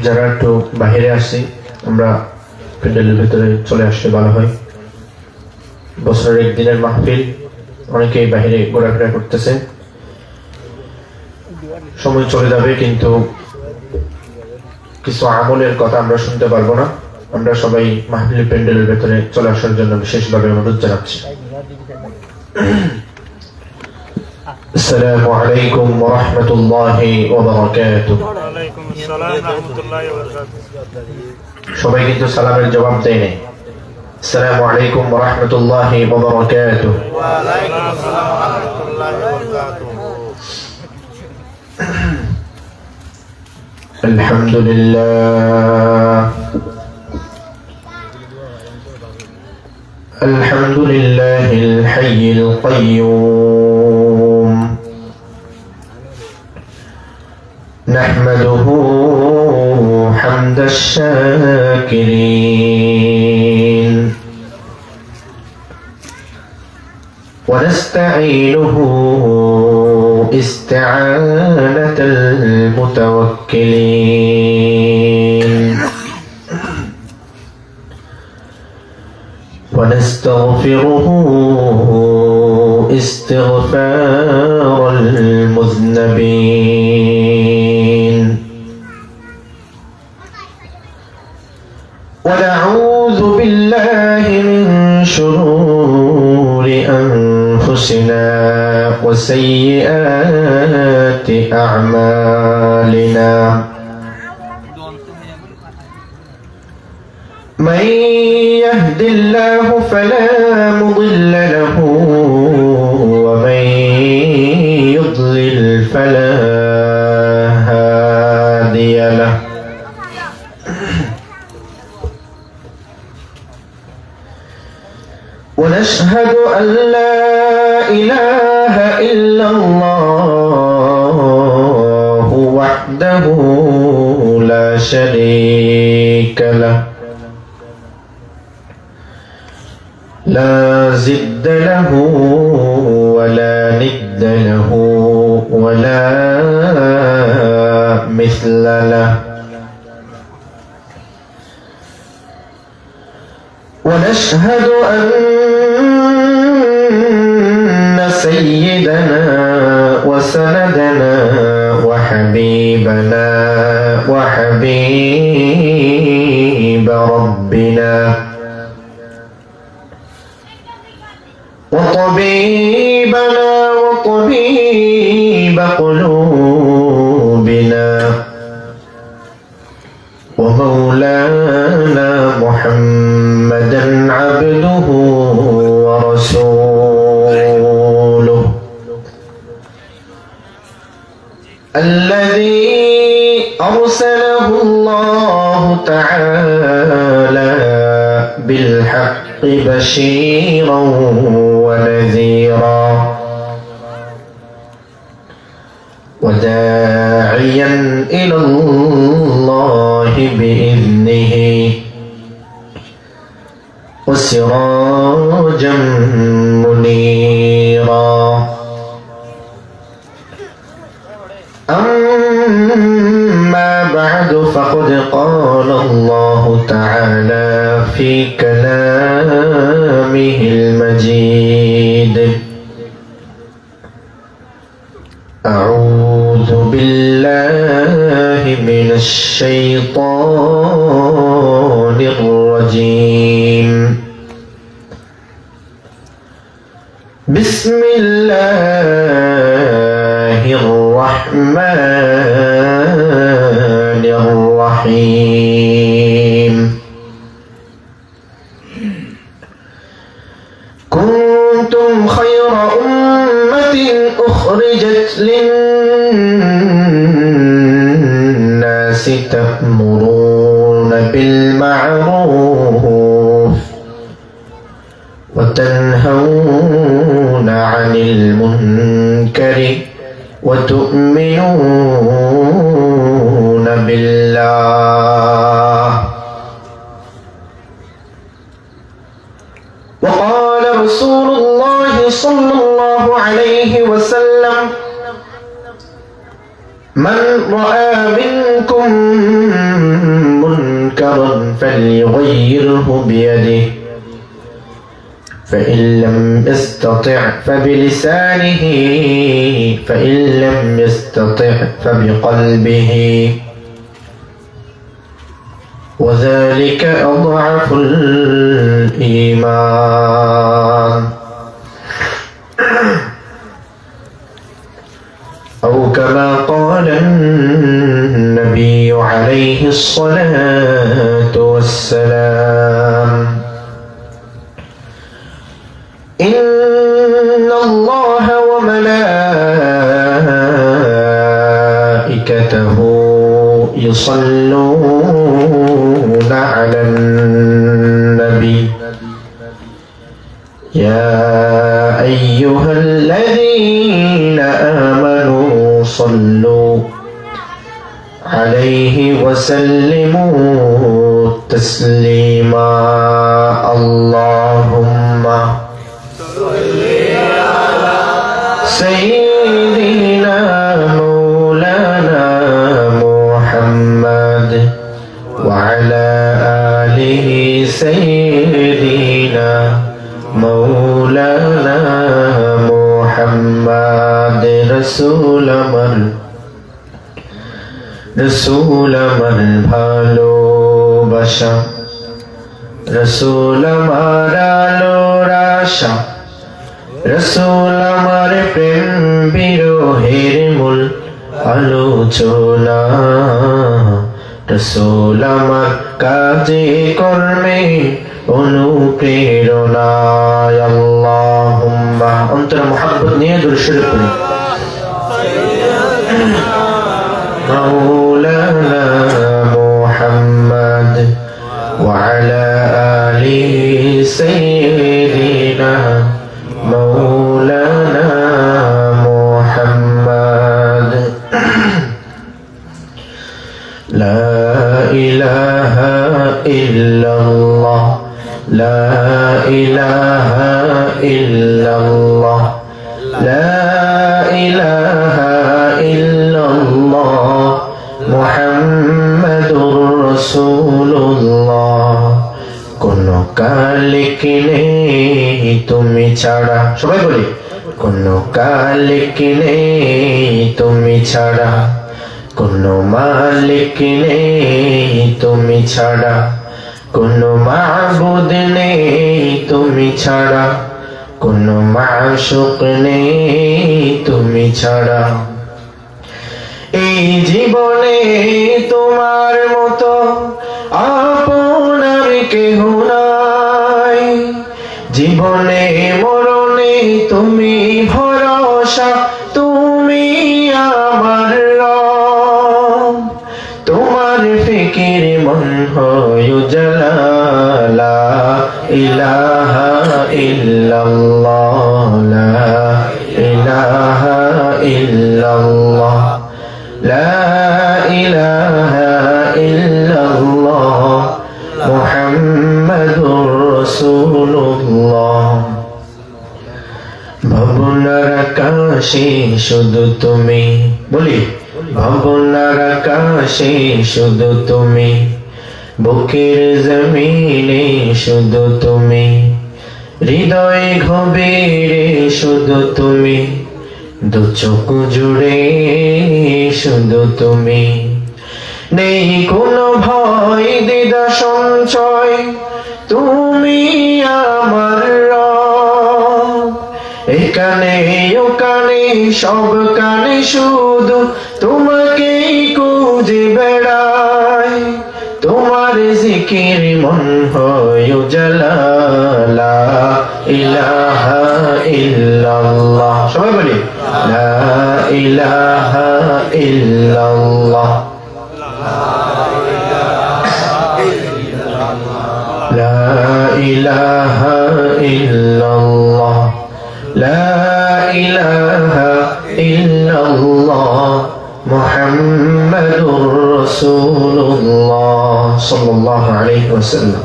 যারা একটু বাহিরে আসছি আমরা প্যান্ডেলের ভেতরে চলে আসলে ভালো হয়। বছরের একদিনের মাহফিল, অনেকেই বাহিরে ঘোরাফেরা করতেছে, সময় চলে যাবে কিন্তু কিছু আমলের কথা আমরা শুনতে পারবো না। আমরা সবাই মাহফিল প্যান্ডেলের ভেতরে চলে আসার জন্য বিশেষভাবে অনুরোধ জানাচ্ছি। আসসালামু আলাইকুম ওয়া রাহমাতুল্লাহি ওয়া বারাকাতুহু। ওয়া আলাইকুম আসসালাম ওয়া রাহমাতুল্লাহি ওয়া বারাকাতুহু। সবাই কিন্তু সালামের জবাব দেয় নাই। আসসালামু আলাইকুম ওয়া রাহমাতুল্লাহি ওয়া বারাকাতুহু। ওয়া আলাইকুম আসসালাম ওয়া রাহমাতুল্লাহি ওয়া বারাকাতুহু। আলহামদুলিল্লাহ আলহামদুলিল্লাহিল হাইয়িল কাইয়্যুম নাহমাদুহু হামদাশ শাকিরিন ওয়া নাস্তাঈনুহু ইস্তিআনাতাল মুতাওয়াক্কিলিন ونستغفره استغفار المذنبين ونعوذ بالله من شرور أنفسنا وسيئات أعمالنا من يهد الله فلا مضل له ومن يضلل فلا هادي له ونشهد أن لا إله إلا الله وحده لا شريك له لا زد له ولا ند له ولا مثل له ونشهد أن سيدنا وسندنا وحبيبنا وحبيب ربنا وطبيبنا وطبيب قلوبنا ومولانا محمدا عبده ورسوله الذي أرسله الله تعالى بالحق بشيرا ونذيرا وداعيا إلى الله بإذنه وسراجا منيرا أما بعد فقد قال الله تعالى في كلامه المجيد أعوذ بالله من الشيطان الرجيم بسم الله الرحمن الرحيم كنتم خير أمة أخرجت للناس تأمرون بالمعروف وتنهون عن المنكر وتؤمنون بالله وقال رسول الله صلى الله الله عليه وسلم من رأى منكم منكرا فليغيره بيده فإن لم يستطع فبلسانه فإن لم يستطع فبقلبه وذلك أضعف الإيمان أو كما قال النبي عليه الصلاة والسلام إن الله وملائكته يصلون على النبي يا أيها الذين آمنوا صلوا عليه وسلموا تسليما اللهم سيدنا مولانا محمد وعلى آله سيدنا مولانا محمد رسول من ভালোবাসা রসুল আমার আলোর আশা রসুল আমার প্রেম বিরহের মূল আলোচনা রসুল আমার কাজে কর্মে অনুপ্রেরণা আল্লাহুম্মা অন্তর মুহাব্বত নিয়ে দুরূদ শরীফ পড়ি মাওলানা মুহাম্মদ ওয়া আলা আলি সাইয়্যিদিনা مولانا محمد لا إله إلا الله لا إله إلا الله لا إله إلا الله محمد رسول الله কোন কালিক নেই তুমি ছাড়া সবাই বলি কোন কালিক নেই তুমি ছাড়া কোন মালিক নেই তুমি ছাড়া কোন মাবুদ নেই তুমি ছাড়া কোন মাশুক নেই তুমি ছাড়া এই জীবনে তোমার মতো আপনার কেহ নাই জীবনে মরণে তুমি ভরসা তুমি আমার রব তোমার ফিকির মন হয় উজালা লা ইলাহা ইল্লাল্লাহ লা ইলাহা ইল্লাল্লাহ লা ইলাহা ইল্লাল্লাহ মুহাম্মাদুর রাসূলুল্লাহ ভাবনার আকাশে শুধু তুমি বলি ভাবনার আকাশে শুধু তুমি বুকের জমিনে শুধু তুমি হৃদয় গভীরে শুধু তুমি দু চোখ জুড়ে শুধু তুমি নেই কোনো ভয় দ্বিধা সঞ্চয় তুমি আমার রব এখানে ওখানে সব কানে শুধু তোমাকেই খুঁজে বেড়াই তোমার জিকির মন হয় উজালা লা ইলাহা ইল্লাল্লাহ সবাই বলি লা ইলাহা ইল্লাল্লাহ লা ইলাহা ইল্লাল্লাহ লা ইলাহা ইল্লাল্লাহ মুহাম্মাদুর রাসূলুল্লাহ সাল্লাল্লাহু আলাইহি ওয়াসাল্লাম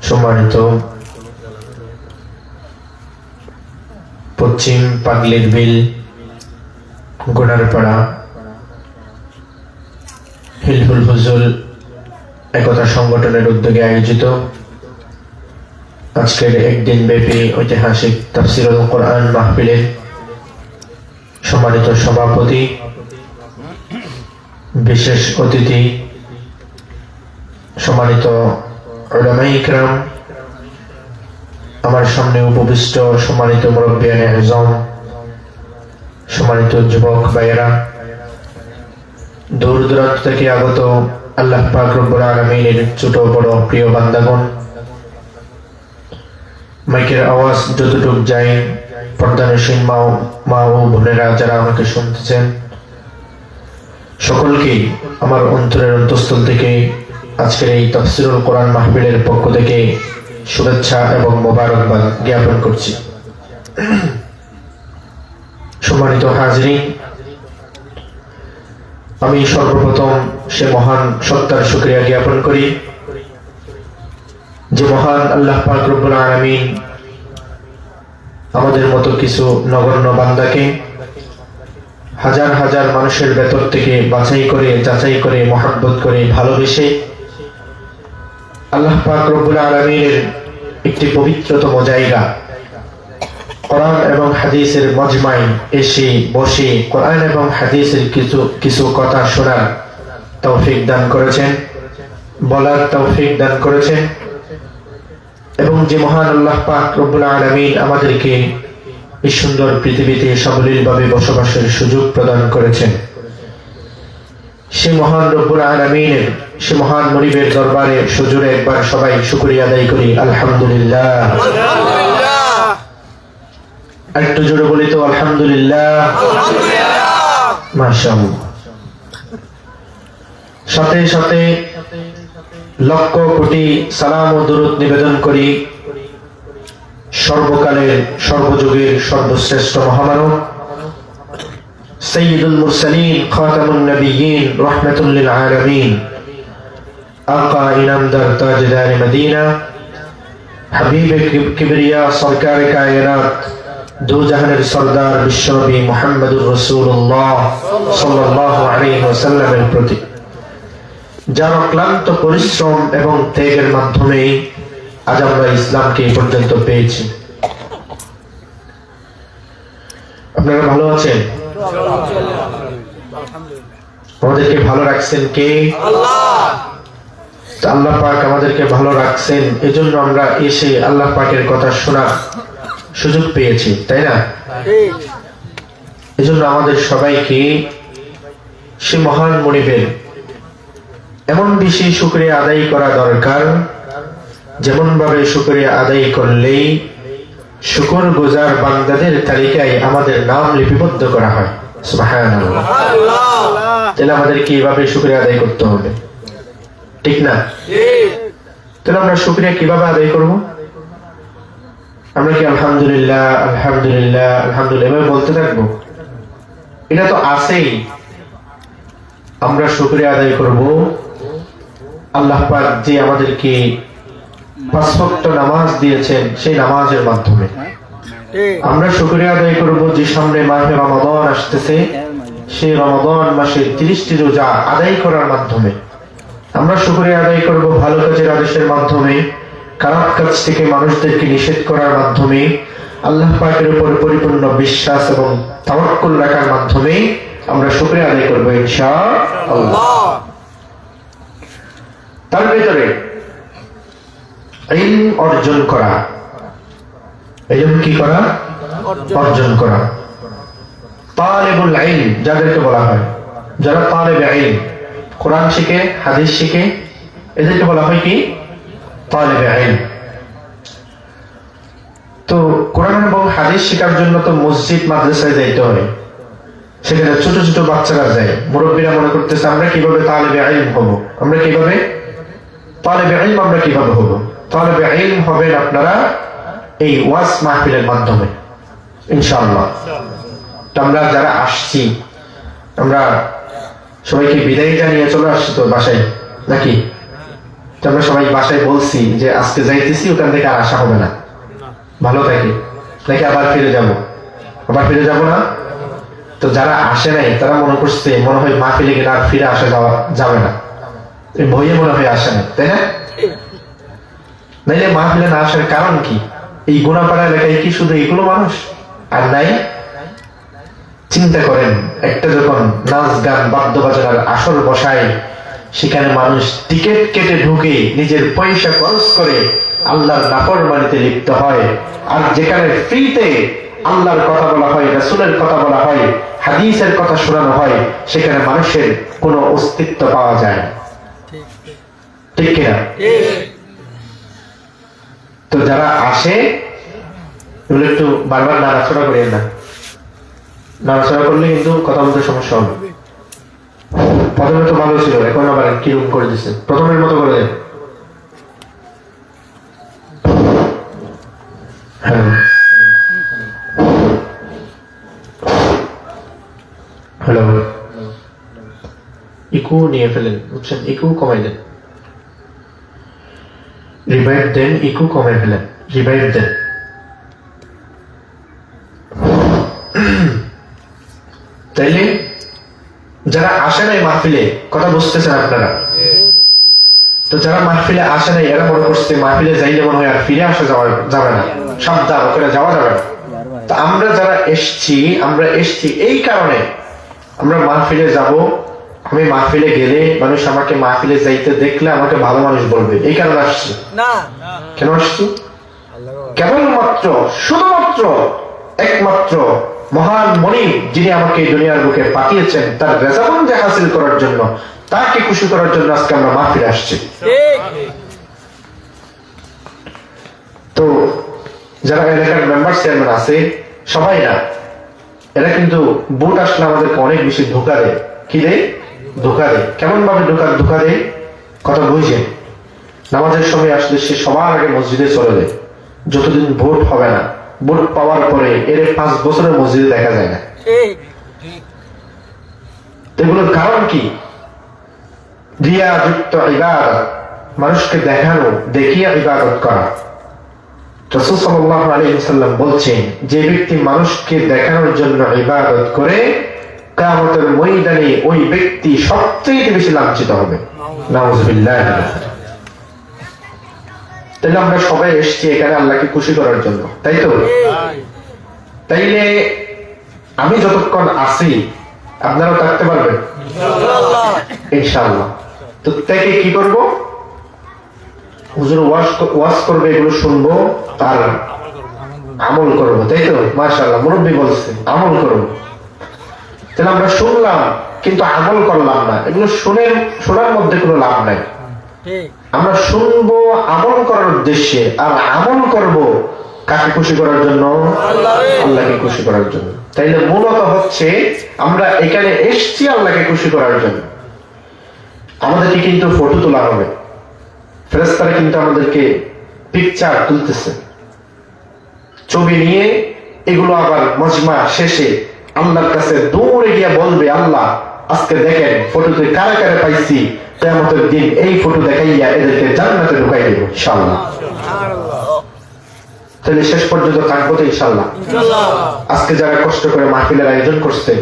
সম্মানিত পশ্চিম পাগলির বিল গোনারপাড়া হিলফুল ফুজুল একতা সংগঠনের উদ্যোগে আয়োজিত আজকের একদিন ব্যাপী ঐতিহাসিক তাফসিরুল কোরআন মাহফিলের সম্মানিত সভাপতি, বিশেষ অতিথি, সম্মানিত উলামায়ে ইকরাম, আমার সামনে উপবিষ্ট সম্মানিত মুরব্বিয়ানে আযম, সম্মানিত যুবক ভাইয়েরা, দূর দূরান্ত থেকে আগত আল্লাহ পাক রব্বুল আলামিনের ছোট বড় প্রিয় বান্দাগণ, মাইকের আওয়াজ যতটুক যায় পর্দানসীন মা ও বোনেরা যারা আমাকে শুনতেছেন, সকলকে আমার অন্তরের অন্তঃস্থল থেকে আজকের এই তাফসিরুল কোরআন মাহফিলের পক্ষ থেকে শুভেচ্ছা এবং মোবারকবাদ জ্ঞাপন করছি। সম্মানিত হাজরিন, আমি সর্বপ্রথম সে মহান সত্তার শুকরিয়া জ্ঞাপন করি যে মহান আল্লাহ পাক রব্বুল আলামিন আমাদের মতো কিছু নগণ্য বান্দাকে হাজার হাজার মানুষের ভেতর থেকে বাছাই করে যাচাই করে মহব্বত করে ভালোবেসে আল্লাহ পাক রব্বুল আলামিনের একটি পবিত্রতম জায়গা কোরআন এবং হাদিসের মজমায় এসে বসে কোরআন এবং হাদিসের কিছু কথা শোনার তৌফিক দান করেছেন, বলার তৌফিক দান করেছেন, এবং যে মহান আল্লাহ পাক রব্বুল আলামিন আমাদেরকে এই সুন্দর পৃথিবীতে সাবলীলভাবে বসবাসের সুযোগ প্রদান করেছেন, সে মহান রব্বুল আলামিনের সে মহান মনিবের দরবারে সুজুরে একবার সবাই শুকরিয়া আদায় করি আলহামদুলিল্লাহ। একটু জোরে বলি তো আলহামদুলিল্লাহ, মাশাআল্লাহ। সাথে সাথে লক্ষ কোটি সালাম ও দরুদ নিবেদন করি সর্বকালের সর্বযুগের সর্বশ্রেষ্ঠ মহামানব সাইয়্যিদুল মুরসালিন খাতামুন নবিয়্যিন রাহমাতুল লিল আলামিন আকা ইনামদার তাজদার মদিনা হাবিবে কিবরিয়া সরকার কায়নাত দু জাহানের সরদার বিশ্বনবী মুহাম্মদুর রাসূলুল্লাহ সাল্লাল্লাহু আলাইহি ওয়াসাল্লামের প্রতি যার অক্লান্ত পরিশ্রম এবং ত্যাগের মাধ্যমে আজ আমরা ইসলামকে এই পর্যন্ত পেয়েছি। আপনারা ভালো আছেন? আমাদেরকে ভালো রাখছেন কে? আল্লাহ পাক আমাদেরকে ভালো রাখছেন, এজন্য আমরা এসে আল্লাহ পাকের কথা শোনার সুযোগ পেয়েছি, তাই না? এজন্য আমাদের সবাইকে সে মহান মনিবের এমন বেশি শুকরিয়া আদায় করা দরকার যেমন ভাবে শুকরিয়া আদায় করলেই শুকর গুজার বান্দাদের তালিকায় আমাদের নাম লিপিবদ্ধ করা হয়। সুবহানাল্লাহ। তাহলে আমাদেরকে এইভাবে শুকরিয়া আদায় করতে হবে, ঠিক না? তাহলে আমরা শুকরিয়া কিভাবে আদায় করব? আমরা কি আলহামদুলিল্লাহ আলহামদুলিল্লাহ আলহামদুলিল্লাহ এভাবে বলতে থাকবো? এটা তো আছেই। আমরা শুকরিয়া আদায় করব আল্লাহ পাক যে আমাদেরকে পাঁচ ওয়াক্ত নামাজ দিয়েছেন সেই নামাজের মাধ্যমে। আমরা শুকরিয়া আদায় করব যে সামনে মাহে রমাদান আসতেছে, সেই রমাদান মাসের 30টি রোজা আদায় করার মাধ্যমে। আমরা শুকরিয়া আদায় করব ভালো কাজের আদেশের মাধ্যমে, খারাপ কাজ থেকে মানুষদেরকে নিষেধ করার মাধ্যমে, আল্লাহ পাকের উপর পরিপূর্ণ বিশ্বাস এবং তাওয়াক্কুল রাখার মাধ্যমে আমরা শুকরিয়া আদায় করব ইনশাআল্লাহ। তার ভিতরে ইলম অর্জন করা, ইলম কি করা? অর্জন করা। তালিবুল ইলম যাদেরকে বলা হয়, যারা তালিবে ইলম, কোরআন শিখে হাদিস শিখে, এদেরকে বলা হয় কি? তালিবে ইলম। তো কোরআন এবং হাদিস শেখার জন্য তো মসজিদ মাদ্রাসায় যাইতে হয়, সেখানে ছোট ছোট বাচ্চারা যায়, মুরব্বীরা মনে করতেছে আমরা কিভাবে তালিবে ইলম হব, আমরা কিভাবে তালিবে ইলম আমরা কিভাবে হব? তালিবে ইলম হবেন আপনারা এই ওয়াজ মাহফিলের মাধ্যমে ইনশাআল্লাহ। তো আমরা যারা আসছি আমরা সবাইকে বিদায় জানিয়ে চলে আসছি তো বাসায় নাকি? আমরা সবাই বাসায় বলছি যে আজকে যাইতেছি, ওখান থেকে আর আসা হবে না, ভালো থাকি, নাকি আবার ফিরে যাব? আবার ফিরে যাব না? তো যারা আসে নাই তারা মনে করছে মনে হয় মাহফিলে গেলে আর ফিরে আসা যাওয়া যাবে না, এই ভয়ে মনে হয় আসে নাই, তাই না? নাইলে মাহফিলে না আসার কারণ কি? এই গুনাপাড়া এলাকায় কি শুধু এইগুলো মানুষ আর নাই? চিন্তা করেন, একটা যখন নাচ গান বাদ্য বাজনার আসর বসায়, সেখানে মানুষ টিকিট কেটে ঢুকে নিজের পয়সা খরচ করে আল্লাহর নাফরমানিতে লিপ্ত হয়, আর যেখানে ফ্রিতে আল্লাহর কথা বলা হয়, রাসূলের কথা বলা হয়, হাদিসের কথা শোনানো হয়, সেখানে মানুষের কোনো অস্তিত্ব পাওয়া যায় না, ঠিক কিনা? তো যারা আসে এগুলো একটু বারবার নাড়াচড়া করিয়েন না, নাড়াচড়া করলে কিন্তু কথা বলতে সমস্যা হবে। প্রথমে তো ভালো ছিল, এখন আবার কিরকম করে দিচ্ছে, প্রথমের মতো করে দেন। হ্যালো হ্যালো, ইকো নিয়ে ফেলেন, বুঝছেন? ইকো কমাই দেন, রিভাইভ দেন, ইকো কমাই ফেলেন, রিভাইভ দেন। তাইলে যারা আসে নাই মাহফিলে, কথা বুঝতেছেন আপনারা? তো যারা মাহফিলে আসে নাই এরা মনে করছে মাহফিলে যাইলে মনে হয় আর ফিরে আসা যাবে না, সাবধান, ওখানে যাওয়া যাবে না। তো আমরা যারা আমরা এসছি এই কারণে, আমরা মাহফিলে যাব, আমি মাহফিলে গেলে মানুষ আমাকে মাহফিলে যাইতে দেখলে আমাকে ভালো মানুষ বলবে, এই কারণে আসছি না। কেন আসছি? কেবলমাত্র শুধুমাত্র একমাত্র মহান মনিব যিনি আমাকে দুনিয়ার বুকে পাঠিয়েছেন, তার রেজামন্দি হাসিল করার জন্য, তাকে খুশি করার জন্য আজকে আমরা মাহফিলে আসছি। তো যারা এলাকার মেম্বার চেয়ারম্যান আছে সবাই না, এরা কিন্তু ভোট আসলে আমাদেরকে অনেক বেশি ধোঁকা দেয়। কি দেয়? ধোঁকা দেয়। কেমন ভাবে ধোঁকা দেয়? কথা বুঝছেন? নামাজের সময় আসলে সে সবার আগে মসজিদে চলে যায়, যতদিন ভোট হবে না। ভোট পাওয়ার পরে এর 5 বছরের মসজিদে দেখা যায় না। এগুলোর কারণ কি? রিয়াযুক্ত ইবাদত, মানুষকে দেখানো, দেখিয়ে ইবাদত করা। রাসূল সাল্লাল্লাহু আলাইহি ওয়াসাল্লাম বলছেন, যে ব্যক্তি মানুষকে দেখানোর জন্য ইবাদত করে, কিয়ামতের ময়দানে ওই ব্যক্তি সবচেয়ে বেশি লাঞ্ছিত হবে। নাউযুবিল্লাহ। তাহলে আমরা সবাই এসেছি এখানে আল্লাহকে খুশি করার জন্য, তাই তো? তাইলে আমি যতক্ষণ আছি আপনারাও থাকতে পারবেন ইনশাআল্লাহ। তো তাকে কি করব? হুজুর ওয়াজ করবে, এগুলো শুনবো আর আমল করব, তাই তো? মাশাআল্লাহ, মুরব্বি বলছে আমল করব। তাহলে আমরা শুনলাম কিন্তু আমল করলাম না, এগুলো শোনার মধ্যে কোনো লাভ নাই। আমরা শুনবো আমল করার উদ্দেশ্যে, আর আমল করব কাকে খুশি করার জন্য? আল্লাহকে খুশি করার জন্য। তাইলে মূলত হচ্ছে আমরা এখানে এসেছি আল্লাহকে খুশি করার জন্য। আমাদেরকে কিন্তু ফটো তোলা হবে, ফেরেশতারা কিন্তু আমাদেরকে পিকচার তুলতেছে, ছবি নিয়ে এগুলো আবার মজমা শেষে আল্লাহর কাছে দৌড়ে গিয়ে বলবে, আল্লাহ আজকে দেখেন ফটোতে কারা কারা পাইছি, কিয়ামতের দিন এই ফটো দেখাইয়া এদেরকে জান্নাতে ঢুকাই দেব ইনশাআল্লাহ। তাহলে শেষ পর্যন্ত থাকবো তো ইনশাআল্লাহ। আজকে যারা কষ্ট করে মাহফিলের আয়োজন করছে,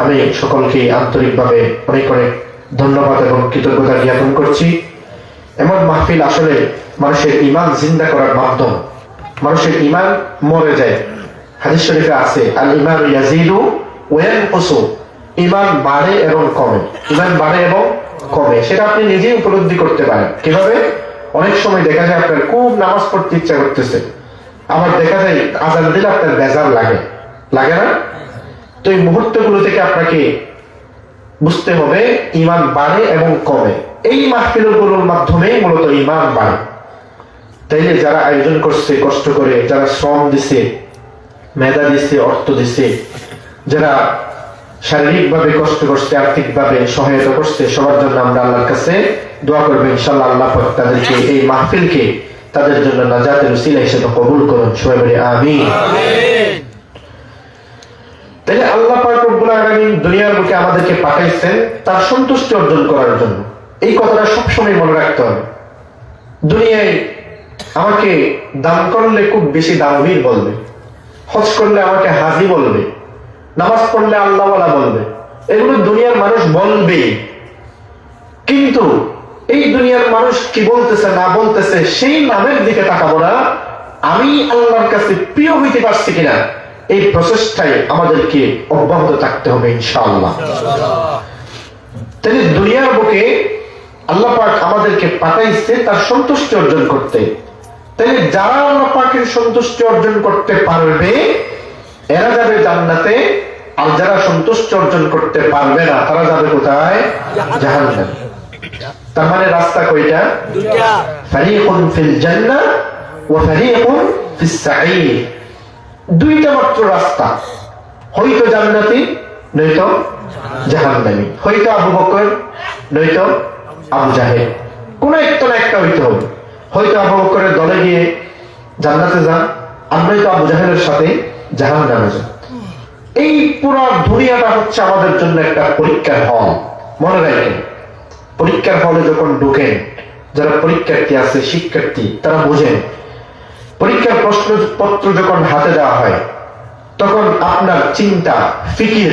আমি সকলকে আন্তরিকভাবে অনেক অনেক ধন্যবাদ এবং কৃতজ্ঞতা জ্ঞাপন করছি। এমন মাহফিল আসলে মানুষের ঈমান জিন্দা করার মাধ্যম। মানুষের ঈমান মরে যায়, হাদিস শরীফে আছে, আল ঈমানু ইয়াজিদু ওয়া ইয়ানকুসু, ঈমান বাড়ে এবং কমে, ঈমান বাড়ে এবং কমে। সেটা আপনি নিজেই উপলব্ধি করতে পারেন। কিভাবে? অনেক সময় দেখা যায় আপনার খুব নামাজ পড়তে ইচ্ছা করতেছে, আবার দেখা যায় আযান দিলে আপনার বেজার লাগে না? তো এই মুহূর্তগুলো থেকে আপনাকে বুঝতে হবে ঈমান বাড়ে এবং কমে। এই মাহফিলগুলোর মাধ্যমে মূলত ঈমান বাড়ে। তাইলে যারা আয়োজন করছে কষ্ট করে, যারা শ্রম দিছে, মেধা দিছে, অর্থ দিছে, যারা শারীরিকভাবে কষ্ট করছে, আর্থিকভাবে সহায়তা করছে, সবার জন্য আমরা আল্লাহর কাছে দোয়া করবো ইনশাআল্লাহ। আল্লাহ পাক তাদেরকে, এই মাহফিলকে তাদের জন্য নাজাতের উসিলা হিসেবে কবুল করুন। সবাই বলি আমিন। তাহলে আল্লাহ পাক রব্বুল আলামিন দুনিয়ার বুকে আমাদেরকে পাঠাইছেন তার সন্তুষ্টি অর্জন করার জন্য। এই কথাটা সবসময় মনে রাখতে হবে। দুনিয়ায় আমাকে দান করলে খুব বেশি দানবীর বলবে, হজ করলে আমাকে হাজি বলবে, নামাজ পড়লে আল্লাহওয়ালা বলবে, এগুলো দুনিয়ার মানুষ বলবে। কিন্তু এই দুনিয়ার মানুষ কি বলতেছে না বলতেছে সেই নামের দিকে তাকাবো না, আমি আল্লাহর কাছে প্রিয় হইতে পারছি কিনা এই প্রচেষ্টায় আমাদেরকে অব্যাহত থাকতে হবে ইনশাআল্লাহ। তাহলে দুনিয়ার বুকে আল্লাহ পাক আমাদেরকে পাঠাইছে তার সন্তুষ্টি অর্জন করতে। তাহলে যারা আল্লাহ পাকের সন্তুষ্টি অর্জন করতে পারবে এরা যাবে জান্নাতে, আর যারা সন্তুষ্টি অর্জন করতে পারবে না তারা যাবে কোথায়? জাহান্নামে। তার মানে রাস্তা কয়টা? দুইটা। ফারিকুন ফিল জান্নাহ ওয়া ফারিকুন ফিস সাঈর। দুইটা মাত্র রাস্তা, হয়তো জান্নাতি নয়তো জাহান্নামী, হয়তো আবু বকর নয়তো আবু জাহেল, কোন একটা না একটা হইতে হবে। হয়তো আবু বকরের দলে গিয়ে জান্নাতে যান, আর নয়তো আবু জাহেলের সাথে জাহান্নামে যান। এই পুরো দুনিয়াটা হচ্ছে আমাদের জন্য একটা পরীক্ষার হল। মনে রাখেন, পরীক্ষার হলে যখন ঢুকেন, যারা পরীক্ষার্থী আছে, শিক্ষার্থী, তারা বুঝেন পরীক্ষার প্রশ্নপত্র যখন হাতে দেওয়া হয় তখন আপনার চিন্তা, ফিকির,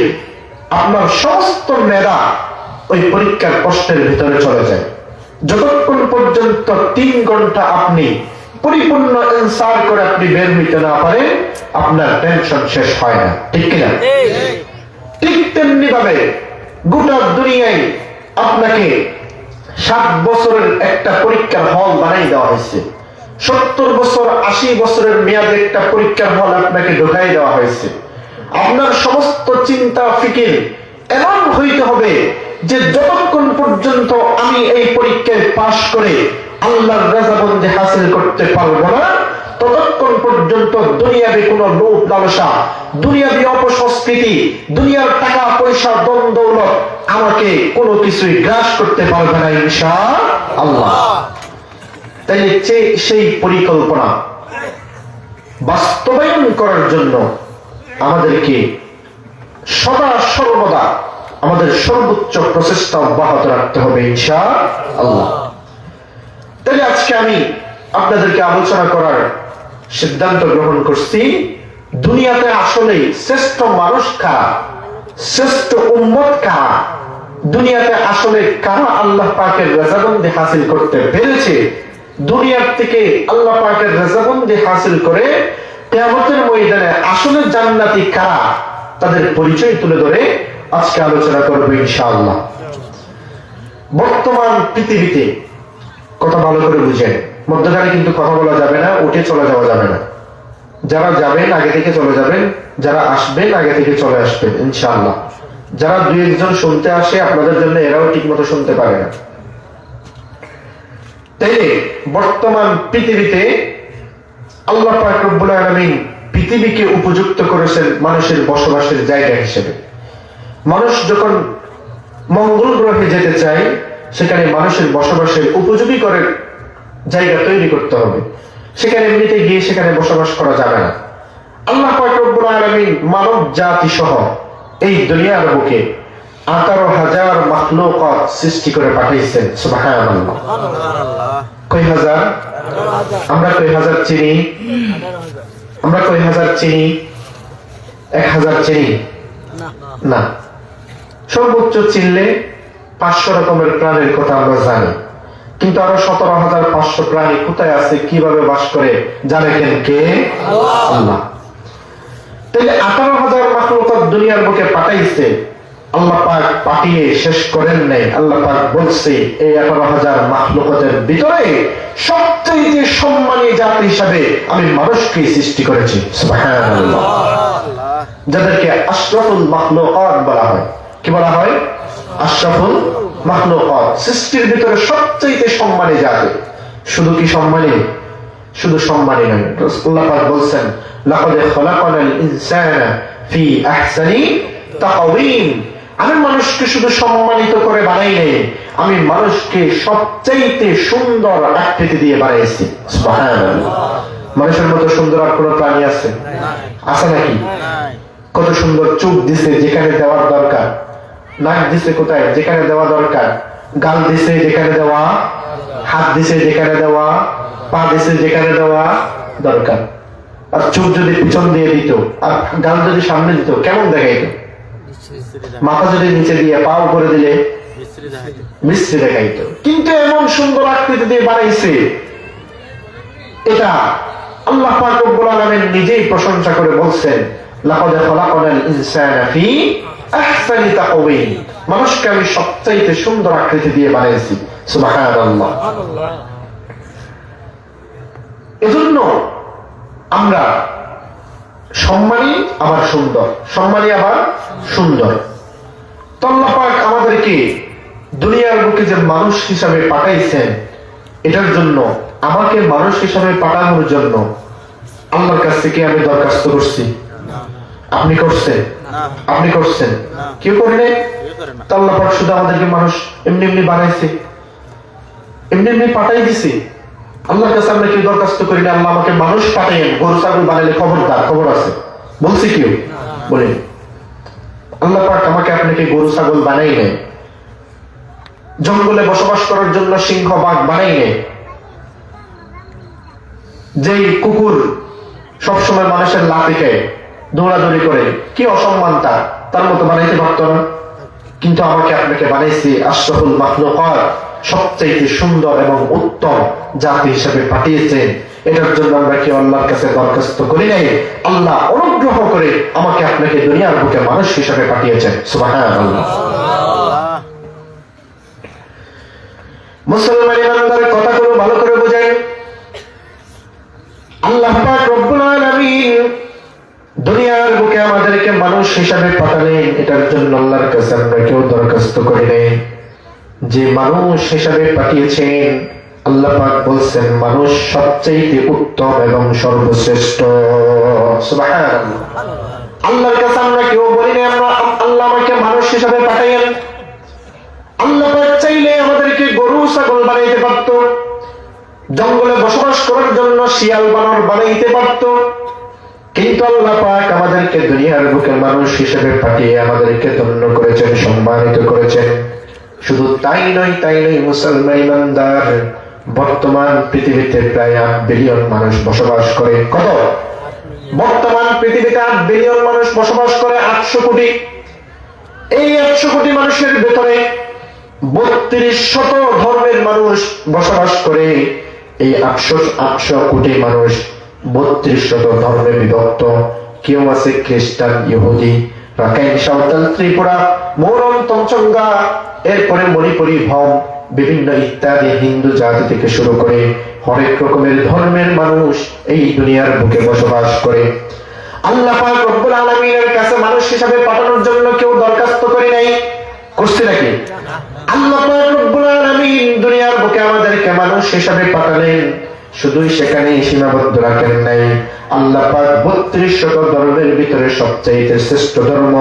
আপনার সমস্ত মেধা ওই পরীক্ষার প্রশ্নের ভিতরে চলে যায়। যতক্ষণ পর্যন্ত 3 ঘন্টা আপনি পরিপূর্ণ অ্যান্সার করে আপনি বের হইতে না পারেন, আপনার টেনশন শেষ হয় না, ঠিক কিনা? ঠিক তেমনি ভাবে গোটা দুনিয়ায় আপনাকে 7 বছরের একটা পরীক্ষার হল বানাই দেওয়া হয়েছে। 70 বছর 80 বছরের মেয়াদে একটা পরীক্ষার হল আপনাকে ঢোকাই দেওয়া হয়েছে। আপনার সমস্ত চিন্তা ফিকির এমন হইতে হবে যে যতক্ষণ পর্যন্ত আমি এই পরীক্ষায় পাশ করে আল্লাহর রাজাবন্দি হাসিল করতে পারবো না, ততক্ষণ পর্যন্ত দুনিয়াবি কোন লোভ লালসা, দুনিয়াবি অপসংস্কৃতি, দুনিয়ার টাকা পয়সা ধন দৌলত আমাকে কোনো কিছুই গ্রাস করতে পারবে না ইনশাআল্লাহ। তাইলে সেই পরিকল্পনা বাস্তবায়ন করার জন্য আমাদেরকে সদা সর্বদা আমাদের সর্বোচ্চ প্রচেষ্টা অব্যাহত রাখতে হবে ইনশাআল্লাহ। তাহলে আজকে আমি আপনাদেরকে আলোচনা করার সিদ্ধান্ত গ্রহণ করছি, দুনিয়াতে আসলে শ্রেষ্ঠ মানুষ কারা, শ্রেষ্ঠ উম্মত কারা, দুনিয়াতে আসলে কারা আল্লাহ পাকের রেজাবন্দি হাসিল করতে পেরেছে, দুনিয়ার থেকে আল্লাহ পাকের রেজাবন্দি হাসিল করে কিয়ামতের ময়দানে আসলে জান্নাতি কারা, তাদের পরিচয় তুলে ধরে আজকে আলোচনা করব ইনশাআল্লাহ। বর্তমান পৃথিবীতে কথা ভালো করে বুঝেন, মধ্যখানে কিন্তু কথা বলা যাবে না, উঠে চলে যাওয়া যাবে না। যারা যাবেন আগে থেকে চলে যাবেন, যারা আসবেন আগে থেকে চলে আসবেন ইনশাআল্লাহ। যারা 2-1 জন শুনতে আসে আপনাদের জন্য এরাও ঠিক মতো শুনতে পারে না। তাইলে বর্তমান পৃথিবীতে আল্লাহ পাক রব্বুল আলামিন পৃথিবীকে উপযুক্ত করেছেন মানুষের বসবাসের জায়গা হিসেবে। মানুষ যখন মঙ্গল গ্রহে যেতে চায়, সেখানে মানুষের বসবাসের উপযোগী করে জায়গা তৈরি করতে হবে। সেখানে এমনিতে গিয়ে সেখানে বসবাস করা যাবে না। আল্লাহ পাক রব্বুল আলামিন মানব জাতি সহ এই দুনিয়ার বুকে 18,000 মাখলুকাত সৃষ্টি করে পাঠিয়েছেন। সুবহানাল্লাহ। কয় হাজার? আমরা কয় হাজার চিনি? আমরা কয় হাজার চিনি? 1000 চিনি না। সর্বোচ্চ চিনলে 500 রকমের প্রাণীর কথা আমরা জানি, কিন্তু আরো 17,500 প্রাণী কোথায় আছে, কিভাবে বাস করে, জানে কে? আল্লাহ। তাহলে 18,000 মাখলুকাত দুনিয়ার বুকে পাঠাইছে। আল্লাহ পাক পাঠিয়ে শেষ করেন নাই। আল্লাহ পাক বলছে এই 18,000 মাখলুকাতের ভিতরে সবচেয়ে সম্মানী জাতি হিসাবে আমি মানুষকে সৃষ্টি করেছি। সুবহানাল্লাহ। যাদেরকে আশরাফুল মাখলুকাত বলা হয়। কি বলা হয়? আশরাফুল মাখলুকাত। সৃষ্টির ভিতরে সবচেয়ে সম্মানী জাতি। শুধু কি সম্মানী? শুধু সম্মানী নয়, আল্লাহ পাক বলছেন লাকাদ খালাকনাল ইনসানা ফি আহসানি তাকওয়িম। আমি মানুষকে শুধু সম্মানিত করে বানাই নাই, আমি মানুষকে সবচাইতে সুন্দর আকৃতি দিয়ে বানাইছি। সুবহানাল্লাহ। মানুষের মতো সুন্দর আর কোন প্রাণী আছে? আছে নাকি? কত সুন্দর চোখ দিছে যেখানে দেওয়ার দরকার, নাক দিছে কোথায় যেখানে দেওয়া দরকার, গাল দিছে যেখানে দেওয়া, হাত দিছে যেখানে দেওয়া, পা দিছে যেখানে দেওয়া দরকার। আর চোখ যদি পিছন দিয়ে দিত আর গাল যদি সামনে দিত কেমন দেখাইতো? মাথা যদি নিচে দিয়ে পা উপরে দিলে মিস্ত্রি দেখাইতো। কিন্তু এমন সুন্দর আকৃতি দিয়ে বানাইছে, এটা আল্লাহ পাক রব্বুল আলামিন নিজেই প্রশংসা করে বলছেন, লাকাদ খালাকনাল ইনসানা ফি আহসানি তাকওয়িম, মানুষকে আমি সবচাইতে সুন্দর আকৃতি দিয়ে বানিয়েছি। সুবহানাল্লাহ। এজন্য আমরা সম্মানী আবার সুন্দর, সম্মানী আবার সুন্দর। তো আল্লাহ পাক আমাদেরকে দুনিয়ার বুকে যে মানুষ হিসাবে পাঠাইছেন, এটার জন্য আমাকে মানুষ হিসাবে পাঠানোর জন্য আল্লাহর কাছ থেকে আমি দরখাস্ত করছি। আপনি করছেন? আপনি করছেন? কেউ করে নাই? আল্লাহ পাক শুধু আমাদেরকে মানুষ এমনি এমনি বানাইছে, এমনি এমনি পাঠাই দিছে। আল্লাহর কাছে আমরা কেউ দরখাস্ত করি না, আল্লাহ আমাকে মানুষ পাঠাইয়েন, গরু ছাগল বানাইলে খবরদার, খবর আছে বলছি কেউ? বলেন। আল্লাহ পাক আমাকে আপনাকে গরু ছাগল বানাই নেই, জঙ্গলে বসবাস করার জন্য সিংহ বাঘ বানাই নেই, যেই কুকুর সবসময় মানুষের লাথি খায়, দৌড়াদৌড়ি করে, কি অসম্মান তার মতো বানাইতে পারত না। কিন্তু আমাকে আপনাকে বানাইছি আশরাফুল মাখলুকাত, সবচেয়ে সুন্দর এবং উত্তম জাতি হিসেবে পাঠিয়েছেন। এটার জন্য আমরা কি আল্লাহর কাছে দরখাস্ত করি নাই? আল্লাহ অনুগ্রহ করে আমাকে আপনাকে দুনিয়ার বুকে মানুষ হিসেবে পাঠিয়েছেন। সুবহানাল্লাহ। মুসলমান ইমানদার কথাগুলো ভালো করে বোঝেন। আল্লাহ পাক রব্বুল আলামিন দুনিয়ার বুকে আমাদেরকে মানুষ হিসাবে পাঠালেন, এটার জন্য আল্লাহর কাছে আমরা কেউ দরখাস্ত করি নাই। যে মানুষ হিসাবে পাঠিয়েছেন, আল্লাহ পাক বলছেন মানুষ সবচেয়ে উত্তম এবং সর্বশ্রেষ্ঠ। সুবহানাল্লাহ। আল্লাহর কাছে আমরা কেউ বলি না আমরা আল্লাহ আমাকে মানুষ হিসাবে পাঠাইয়েন। আল্লাহ পাক চাইলে আমাদেরকে গরু ছাগল বানাইতে পারত, জঙ্গলে বসবাস করার জন্য শিয়াল বানর বানাইতে পারত, কিন্তু আল্লাহ পাক আমাদেরকে দুনিয়ার বুকে মানুষ হিসেবে পাঠিয়ে আমাদেরকে ধন্য করেছেন, সম্মানিত করেছেন। শুধু তাই নয় মুসলমান ইমানদার, বর্তমান পৃথিবীতে প্রায় 8 বিলিয়ন মানুষ বসবাস করে। কত? বর্তমান পৃথিবীতে 8 বিলিয়ন মানুষ বসবাস করে, 800 কোটি। এই 800 কোটি মানুষের ভেতরে 3200 ধর্মের মানুষ বসবাস করে। এই 800 কোটি মানুষ 3200 ধর্মে বিভক্ত। কেউ আছে খ্রিস্টান, ইহুদি, রাখাইন, সাঁওতাল, ত্রিপুরা, মৌরম, তঞ্চঙ্গা, এরপরে মণিপুরি, ভম, বিভিন্ন ইত্যাদি হিন্দু জাতি থেকে শুরু করে হরেক রকমের ধর্মের মানুষ এই দুনিয়ার বুকে বসবাস করে। আল্লাহ পাক রব্বুল আলামিনের কাছে মানুষ হিসাবে পাঠানোর জন্য কেউ দরখাস্ত করে নাই। করছে নাকি? আল্লাহ পাক রব্বুল আলামিন দুনিয়ার বুকে আমাদেরকে মানুষ হিসাবে পাঠালেন, শুধুই সেখানেই সীমাবদ্ধ রাখেন নাই। আল্লাহ পাক 3200 ধর্মের ভিতরে সবচেয়ে শ্রেষ্ঠ ধর্ম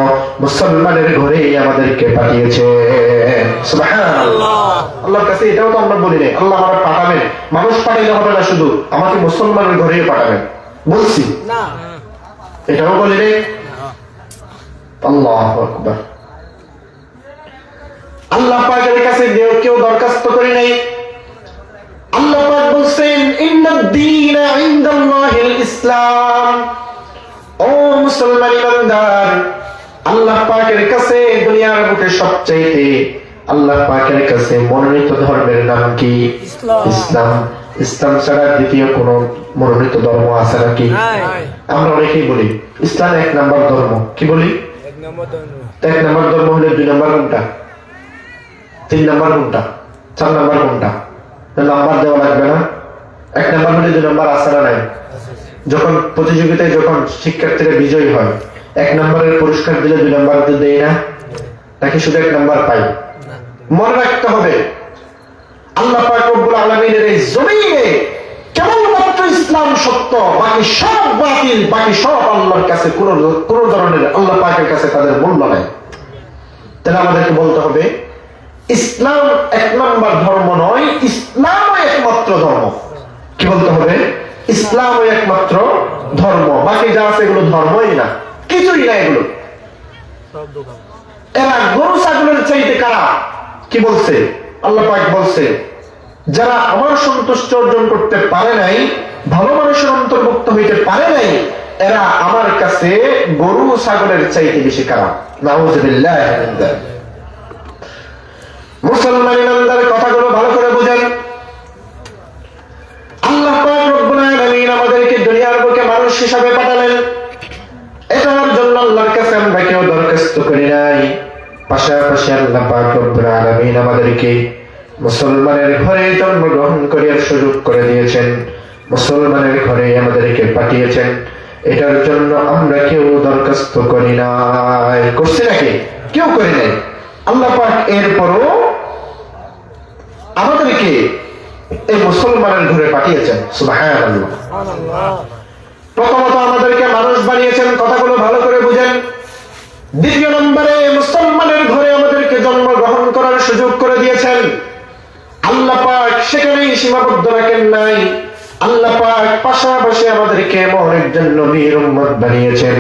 মুসলমানের ঘরেই আমাদেরকে পাঠিয়েছে। সুবহানাল্লাহ। আল্লাহর কাছে এটাও তো আমরা বলি নাই আল্লাহ আমাকে পাঠাবেন, মানুষ পাঠাইলে হবে না, শুধু আমাকে মুসলমানের ঘরেই পাঠাবেন বলছি না, এটাও বলি নাই। আল্লাহু আকবার। আল্লাহ পাকের কাছে কেউ দরখাস্ত করে নাই। আল্লাহ পাক বলছেন ইন্নাদ-দীন ইনদাল্লাহিল ইসলাম। ও মুসলমান ইমানদার, আল্লাহ পাকের কাছে দুনিয়ার বুকে সবচেয়ে আল্লাহ পাকের কাছে মনোনীত ধর্মের নাম কি? ইসলাম। ইসলাম ছাড়া দ্বিতীয় কোন মনোনীত ধর্ম আছে নাকি? আমরা অনেকেই বলি ইসলাম 1 নম্বর ধর্ম। কি বলি? 1 নম্বর ধর্ম। 1 নম্বর ধর্ম হলে 2 নম্বর কোনটা? 3 নম্বর কোনটা? 4 নম্বর কোনটা? নাম্বার দেওয়া লাগবে না? 1 নম্বর হলে 2 নম্বর আছে না নাই? যখন প্রতিযোগিতায় যখন শিক্ষার্থীরা বিজয়ী হয় 1 নম্বরের পুরস্কার দিলে 2 নম্বর দেয় না, নাকি শুধু 1 নম্বর পাই? মনে রাখতে হবে আল্লাহ পাক রব্বুল আলামিনের এই জমিনে কেবলমাত্র ইসলাম সত্য, বাকি সব বাতিল, বাকি সব আল্লাহর কাছে কোন ধরনের আল্লাহ পাকের কাছে তাদের মূল্য নাই। তাহলে আমাদেরকে বলতে হবে ইসলাম 1 নম্বর ধর্ম নয়, ইসলামও একমাত্র ধর্ম। কি বলতে হবে? ইসলামও একমাত্র ধর্ম, বাকি যা আছে এগুলো ধর্মই না, কিছুই না এগুলো। এরা গরু ছাগলের চাইতে কারা? কি বলছে? আল্লাহ পাক বলছে যারা আমার সন্তুষ্ট অর্জন করতে পারে নাই, ভালো মানুষের অন্তর্ভুক্ত হইতে পারে নাই, এরা আমার কাছে গরু ছাগলের চাইতে বেশি খারাপ। নাউযুবিল্লাহ মিন যালিক। মুসলমান ইমানদারের কথাগুলো ভালো করে বুঝেন। আল্লাহ পাক রব্বুল আলামিন আমাদেরকে দুনিয়ার বুকে মানুষ হিসাবে পাঠালেন, এটার জন্য আল্লাহর কাছে আমরা কেউ দরখাস্ত করি নাই। পাশাপাশি আল্লাহ পাক রব্বুল আলামিন আমাদেরকে মুসলমানের ঘরে জন্মগ্রহণ করার সুযোগ করে দিয়েছেন, মুসলমানের ঘরে আমাদেরকে পাঠিয়েছেন। এটার জন্য আমরা কেউ দরখাস্ত করি নাই। করছি নাকি? কেউ করি নাই। আল্লাহ পাক এরপরও আমাদেরকে এই মুসলমানের ঘরে পাঠিয়েছেন। সুবহানাল্লাহ। প্রথমত আমাদেরকে মানুষ বানিয়েছেন, কথাগুলো ভালো করে বুঝেন। দ্বিতীয় নম্বরে মুসলমানের ঘরে আমাদেরকে জন্মগ্রহণ করার সুযোগ করে দিয়েছেন। আল্লাহ পাক সেখানেই সীমাবদ্ধ রাখেন নাই। আল্লাহ পাক পাশাপাশি আমাদেরকে এমন একজন নবীর উম্মত বানিয়েছেন,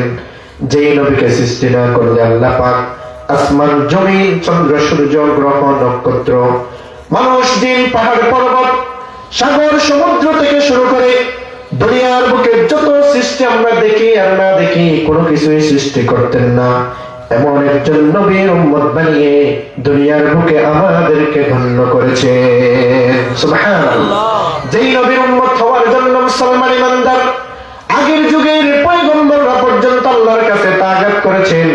যেই নবীকে সৃষ্টি না করলে আল্লাহ পাক আসমান, জমিন, চন্দ্র, সূর্য, গ্রহ, নক্ষত্র, মানুষ, জিন, পাহাড়, পর্বত, সাগর, সমুদ্র থেকে শুরু করে দুনিয়ার বুকে যত সৃষ্টি আমরা দেখি আর না দেখি, কোনো কিছুই সৃষ্টি করতেন না। এমন একজন নবীর উম্মত বানিয়ে দুনিয়ার বুকে আমাদেরকে ধন্য করেছেন। সুবহানাল্লাহ। যেই নবীর উম্মত হওয়ার জন্য মুসলমান ইমানদার আগের যুগের পয়গম্বররা পর্যন্ত আল্লাহর কাছে তাগাত করেছেন।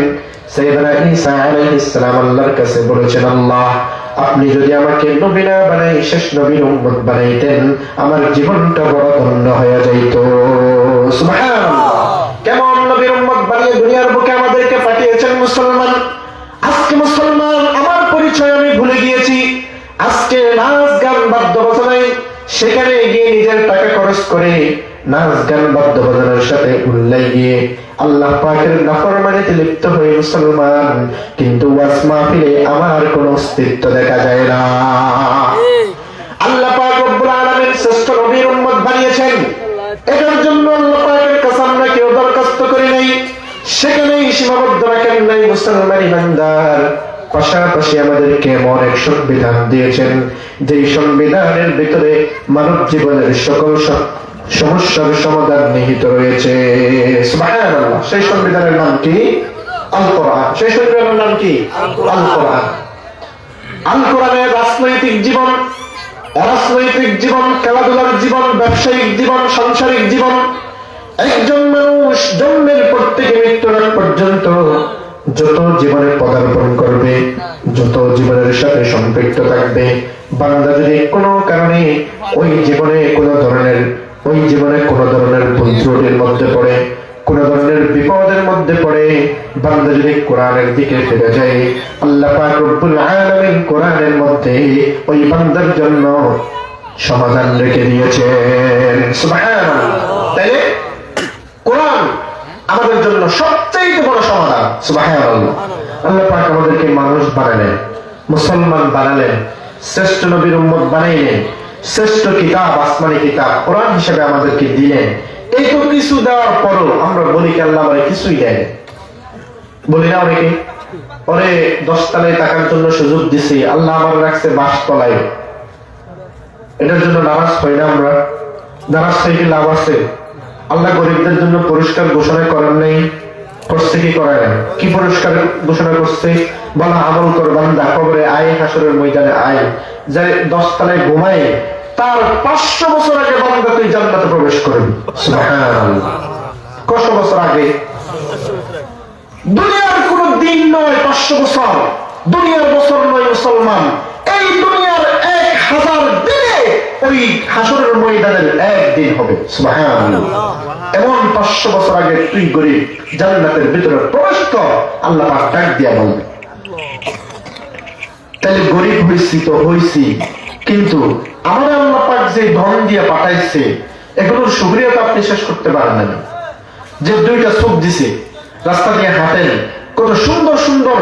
সাইয়েদনা ঈসা আলাইহিস সালাম আল্লাহর কাছে বলেছেন, আল্লাহ আপনি যদি আমাকে নবী না বানাই শেষ নবীর উম্মত বানাইতেন, আমার জীবনটা বড় ধন্য হয়ে যাইত। সুবহানাল্লাহ। কেমন নবীর উম্মত বানিয়ে দুনিয়ার বুকে আমাদেরকে পাঠিয়েছেন মুসলমান। আজকে মুসলমান আমার পরিচয় আমি ভুলে গিয়েছি। আজকে নাচ গান বাদ্য বাজনায় সেখানে গিয়ে নিজের টাকা খরচ করে নাচ গান বাদ্য বাজনার সাথে উল্লাই গিয়ে আল্লাহ পাকের নাফরমানিতে লিপ্ত হয়ে মুসলমান, কিন্তু ওয়াজ মাহফিলে আমার কোনো অস্তিত্ব দেখা যায় না। আল্লাহ পাক রব্বুল আলামিন শ্রেষ্ঠ নবীর উম্মত বানিয়েছেন, এটার জন্য আল্লাহ পাকের কাছে আমরা কেউ দরখাস্ত করি নাই, সেখানেই সীমাবদ্ধ রাখেন নাই মুসলমান ইমানদার। পাশাপাশি আমাদেরকে এমন এক সংবিধান দিয়েছেন, যেই সংবিধানের ভিতরে মানব জীবনের সকল সমস্যার সমাধান নিহিত রয়েছে। সুবহানাল্লাহ। সেই সংবিধানের নাম কি? আল কোরআন। সেই সংবিধানের নাম কি? আল কোরআন। আল কোরআনের রাজনৈতিক জীবন, অরাজনৈতিক জীবন, খেলাধুলার জীবন, ব্যবসায়িক জীবন, সাংসারিক জীবন, একজন মানুষ জন্মের পর থেকে মৃত্যুর আগ পর্যন্ত যত জীবনে পদার্পণ করবে, যত জীবনের সাথে সম্পৃক্ত থাকবে, বান্দা যদি কোনো কারণে ওই জীবনে কোনো ধরনের ভুল ত্রুটির মধ্যে পড়ে, কোন ধরনের বিপদের মধ্যে পড়ে, বান্দা যদি কোরআনের দিকে ফিরে যায়, আল্লাহ পাক রব্বুল আলামিন কোরআনের মধ্যে ওই বান্দার জন্য সমাধান রেখে দিয়েছেন। সুবহানাল্লাহ। তাইলে কোরআন আমাদের জন্য সবচেয়ে বড় সমাধান। সুবহানাল্লাহ। আল্লাহ পাক আমাদেরকে মানুষ বানালেন, মুসলমান বানালেন, শ্রেষ্ঠ নবীর উম্মত বানাইলেন, শ্রেষ্ঠ কিতাব আসমানি কিতাব কোরআন হিসেবে আমাদেরকে দিলেন। এই তো কিছু দেওয়ার পরও আমরা বলি কি আল্লাহ আমাদের কিছুই দেয়, বলি না অনেকে? পরে 10 তলায় থাকার জন্য সুযোগ দিছি, আল্লাহ আমার রাখছে 22 তলায়। এটার জন্য নারাজ হই না আমরা? নারাজ থেকে লাভ আছে? আল্লাহ গরিবদের জন্য পুরস্কার ঘোষণা করেন নাই? করছে কি করায় না? কি পুরস্কার ঘোষণা করছে? বলা আমল কর বান্দা, কবরে আয়, হাসরের ময়দানে আয়, যে 10 তলায় ঘুমায় তার 500 বছর আগে বান্দা তুই জান্নাতে প্রবেশ করবি। সুবহানাল্লাহ। কত বছর আগে? দুনিয়ার কোন দিন নয় 500 বছর, দুনিয়ার বছর নয় মুসলমান, এই দুনিয়ার 1000 দিনে ওই হাসরের ময়দানের একদিন হবে। সুবহানাল্লাহ। এমন 500 বছর আগে তুই গরিব জান্নাতের ভিতরে প্রবেশ কর, আল্লাহ পাক ডাক দিয়া বলবে। তাহলে গরিব হইছি তো হইছি, কিন্তু আমার আল্লাহ পাক যে ধন দিয়ে পাঠাইছে এগুলোর শুকরিয়া তো আপনি শেষ করতে পারেন না। যে 2টা চোখ দিছে, রাস্তা দিয়ে হাঁটেন, কত সুন্দর সুন্দর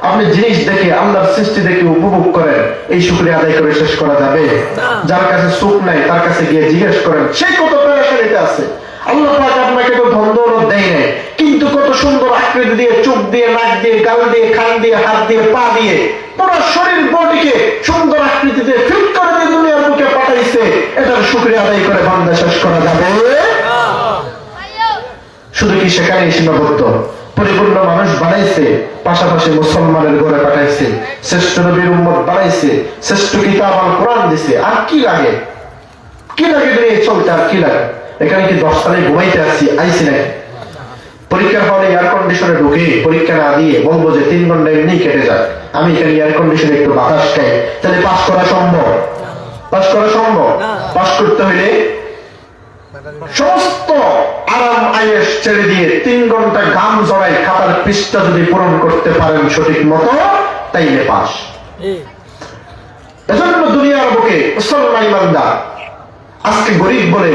আপনি জিনিস দেখে আল্লাহর সৃষ্টি দেখে উপভোগ করেন, এই শুকরিয়া আদায় করে শেষ করা যাবে? যার কাছে চোখ নাই তার কাছে গিয়ে জিজ্ঞেস করেন, সে কত পেরেশানিতে আছে। আল্লাহ পাক আপনাকে তো ধন দৌলত দেয় নাই, কিন্তু কত সুন্দর আকৃতি দিয়ে, চোখ দিয়ে, নাক দিয়ে, গাল দিয়ে, কান দিয়ে, হাত দিয়ে, পা দিয়ে, পুরো শরীর বডিকে সুন্দর আকৃতিতে ফিট করে দিয়ে দুনিয়ার বুকে বানাইছে, এটার শুকরিয়া আদায় করে বান্দা শেষ করা যাবে? শুধু কি সেখানে সীমাবদ্ধ? পরিপূর্ণ মানুষ বানাইছে, পাশাপাশি মুসলমানের ঘরে পাঠাইছে, শ্রেষ্ঠ নবীর উম্মত বানাইছে, শ্রেষ্ঠ কিতাব আল কোরআন দিছে, আর কি লাগে? কি লাগে নিয়ে চলতে? আর কি লাগে? এখানে কি 10 তারিখ ঘুমাইতে আসছি আইসি নাকি? পরীক্ষার হলে এয়ার কন্ডিশনে ঢুকে পরীক্ষা না দিয়ে বলবো যে 3 ঘন্টা এমনি কেটে যায়, আমি এখানে এয়ার কন্ডিশনে একটু বাতাস খাই, তাহলে পাস করা সম্ভব? পাস করা সম্ভব? পাস করতে হলে সমস্ত আরাম আয়েশ ছেড়ে দিয়ে 3 ঘন্টা ঘাম ঝরাই খাতার পৃষ্ঠা যদি পূরণ করতে পারেন সঠিক মতো, তাইলে পাস। এজন্য দুনিয়ার বুকে মুসলমান ইমানদার আজকে গরিব বলে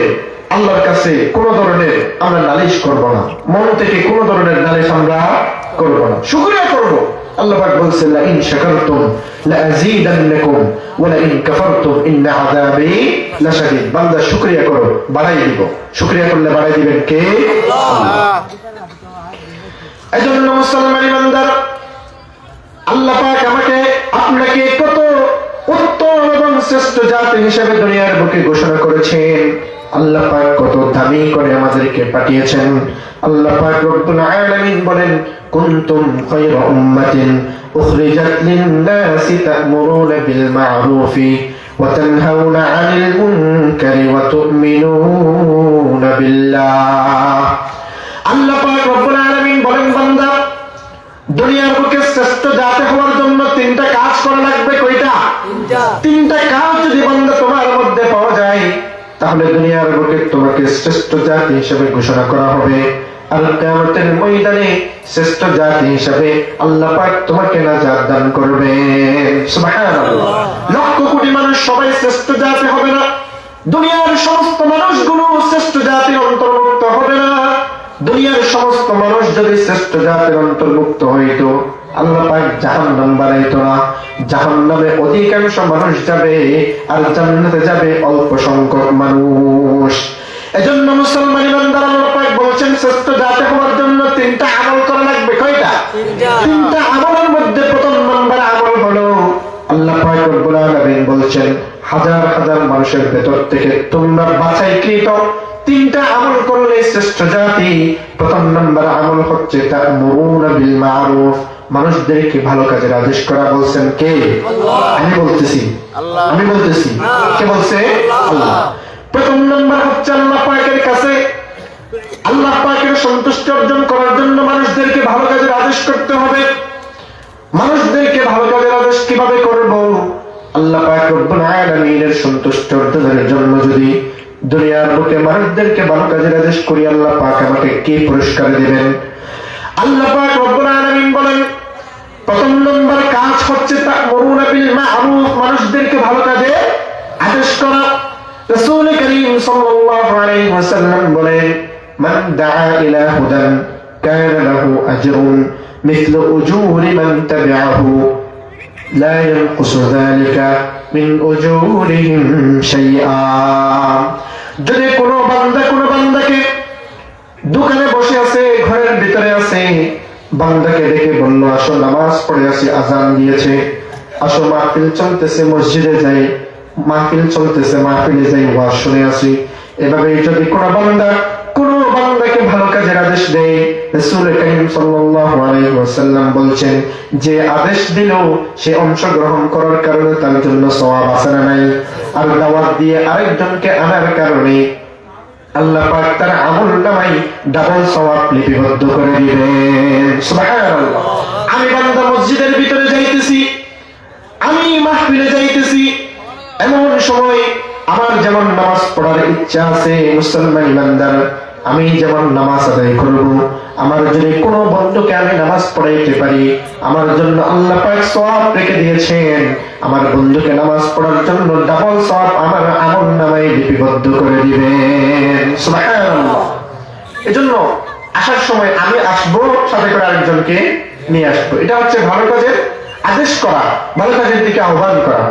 আল্লাহর কাছে কোন ধরনের আমরা নালিশ করব না, মন থেকে কোন ধরনের নালিশ আমরা করব না, শুকরিয়া করব। আল্লাহ পাক বলেছেন, লা ইন শাকারতুম লা আযীদান্নাকুম ওয়া লা ইন কাফারতুম ইন্না আযাবি লাশাদীদ। বান্দা শুকরিয়া করো, বাড়াই দিব। শুকরিয়া করলে বাড়াই দিবেন কে? আল্লাহ। এজন্য মুসলমান ইমানদার, আল্লাহ পাক আমাকে আপনাকে কত উত্তম এবং শ্রেষ্ঠ জাতি হিসেবে দুনিয়ার বুকে ঘোষণা করেছেন। আল্লাহ পাক কত দামি করে আমাদেরকে পাঠিয়েছেন। আল্লাহ পাক রব্বুল আলামিন বলেন, কুনতুম খায়রা উম্মাতিন উখরিজাত লিন-নাসি তা'মুরুনা বিল মা'রুফি ওয়া তানহাউনা 'আনিল মুনকারি ওয়া তু'মিনুনা বিল্লাহ। আল্লাহ পাক রব্বুল আলামিন বলেন, বান্দা দুনিয়ার বুকে শ্রেষ্ঠ জাতি হওয়ার জন্য 3টা কাজ করা লাগবে। কয়টা? 3টা কাজ যদি বান্দা তোমার মধ্যে পাওয়া যায়, তাহলে দুনিয়ার বুকে তোমাকে শ্রেষ্ঠ জাতি হিসেবে ঘোষণা করা হবে। আর কিয়ামতের ময়দানে শ্রেষ্ঠ জাতি হিসেবে আল্লাহ পাক তোমাকে নাজাত দান করবেন। সুবহানাল্লাহ। লক্ষ কোটি মানুষ সবাই শ্রেষ্ঠ জাতি হবে না, দুনিয়ার সমস্ত মানুষগুলো শ্রেষ্ঠ জাতির অন্তর্ভুক্ত হবে না। দুনিয়ার সমস্ত মানুষ যদি শ্রেষ্ঠ জাতির অন্তর্ভুক্ত হইতো, আল্লাহ পাক জাহান্নাম বানাইতো না। জাহান্নামে অধিকাংশ মানুষ যাবে আর জান্নাতে যাবে অল্প সংখ্যক মানুষ। এজন্য মুসলমান ইমানদার আল্লাহ পাক বলেছেন, শ্রেষ্ঠ জাতি হওয়ার জন্য 3টা আমল করা লাগবে। কয়টা? 3টা আমলের মধ্যে প্রথম নাম্বার আমল হলো, আল্লাহ পাক রব্বুল আলামিন বলেছেন, হাজার হাজার মানুষের ভেতর থেকে তোমরা বাছাইকৃত 3টা আমল করলে শ্রেষ্ঠ জাতি। প্রথম নাম্বার আমল হচ্ছে তা'মুরুনা বিল মা'রুফ, মানুষদেরকে ভালো কাজের আদেশ করা। বলছেন কে? আল্লাহ। আমি বলতেছি, আমি বলতেছি। কে বলছে? আল্লাহ। প্রথম নাম্বার হচ্ছে আল্লাহ পাকের কাছে, আল্লাহ পাকের সন্তুষ্টি অর্জন করার জন্য মানুষদেরকে ভালো কাজের আদেশ করতে হবে। মানুষদেরকে ভালো কাজের আদেশ কিভাবে করব? আল্লাহ পাক রব্বুল আলামিনের সন্তুষ্টি অর্জনের জন্য যদি দুনিয়ার বুকে মানুষদেরকে ভালো কাজের আদেশ করি, আল্লাহ পাক আমাকে কি পুরস্কার দিবেন? আল্লাহ পাক রব্বুল আলামিন বলেন, প্রথম নম্বর কাজ হচ্ছে তা'মুরুনা বিল মা'রুফ, মানুষদেরকে ভালো কাজে আদেশ করা। রাসূল করিম সাল্লাল্লাহু আলাইহি ওয়াসাল্লাম বলেন, মান দাআ ইলা হুদান কানা লাহু আজরুন মিথলু উজুরি মান তাবি'াহু লা ইয়ানকুসু যালিকা মিন উজুরিহিম শাইআ। যদি কোনো বান্দাকে দোকানে বসে আছে, ঘরের ভিতরে আছে, বান্দাকে ডেকে বললো, আসো নামাজ পড়ে আসি, আজান দিয়েছে, আসো মাহফিল চলতেছে মসজিদে যাই, মাহফিল চলতেছে মাহফিলে যাই, ওয়াজ শুনে আসি। এভাবে যদি কোনো বান্দাকে ভালো কাজের আদেশ দেয়, রাসূল করিম সাল্লাল্লাহু আলাইহি ওয়াসাল্লাম বলছেন, যে আদেশ দিল সে অংশগ্রহণ করার কারণে তার জন্য সওয়াব আছে না নাই? আর দাওয়াত দিয়ে আরেকজনকে আনার কারণে আল্লাহ পাক তার আমলনামায় ডাবল সওয়াব লিপিবদ্ধ করে দিবেন। সুবহানাল্লাহ। আমি বান্দা মসজিদের ভিতরে যাইতেছি, আমি মাহফিলে যাইতেছি, এমন সময় আমার যেমন নামাজ পড়ার ইচ্ছা আছে, মুসলমান ইমানদার, আমি যেমন নামাজ আদায় করব, আমার যদি কোনো বন্ধুকে আমি নামাজ পড়াইতে পারি, আমার জন্য আল্লাহ পাক সওয়াব রেখে দিয়েছেন। আমার বন্ধুকে নামাজ পড়ার জন্য ডাবল সওয়াব আমার আমলনামায় লিপিবদ্ধ করে দিবেন। সুবহানাল্লাহ। এজন্য আসার সময় আমি আসবো, সাথে করে আরেকজনকে নিয়ে আসবো। এটা হচ্ছে ভালো কাজের আদেশ করা, ভালো কাজের দিকে আহ্বান করা।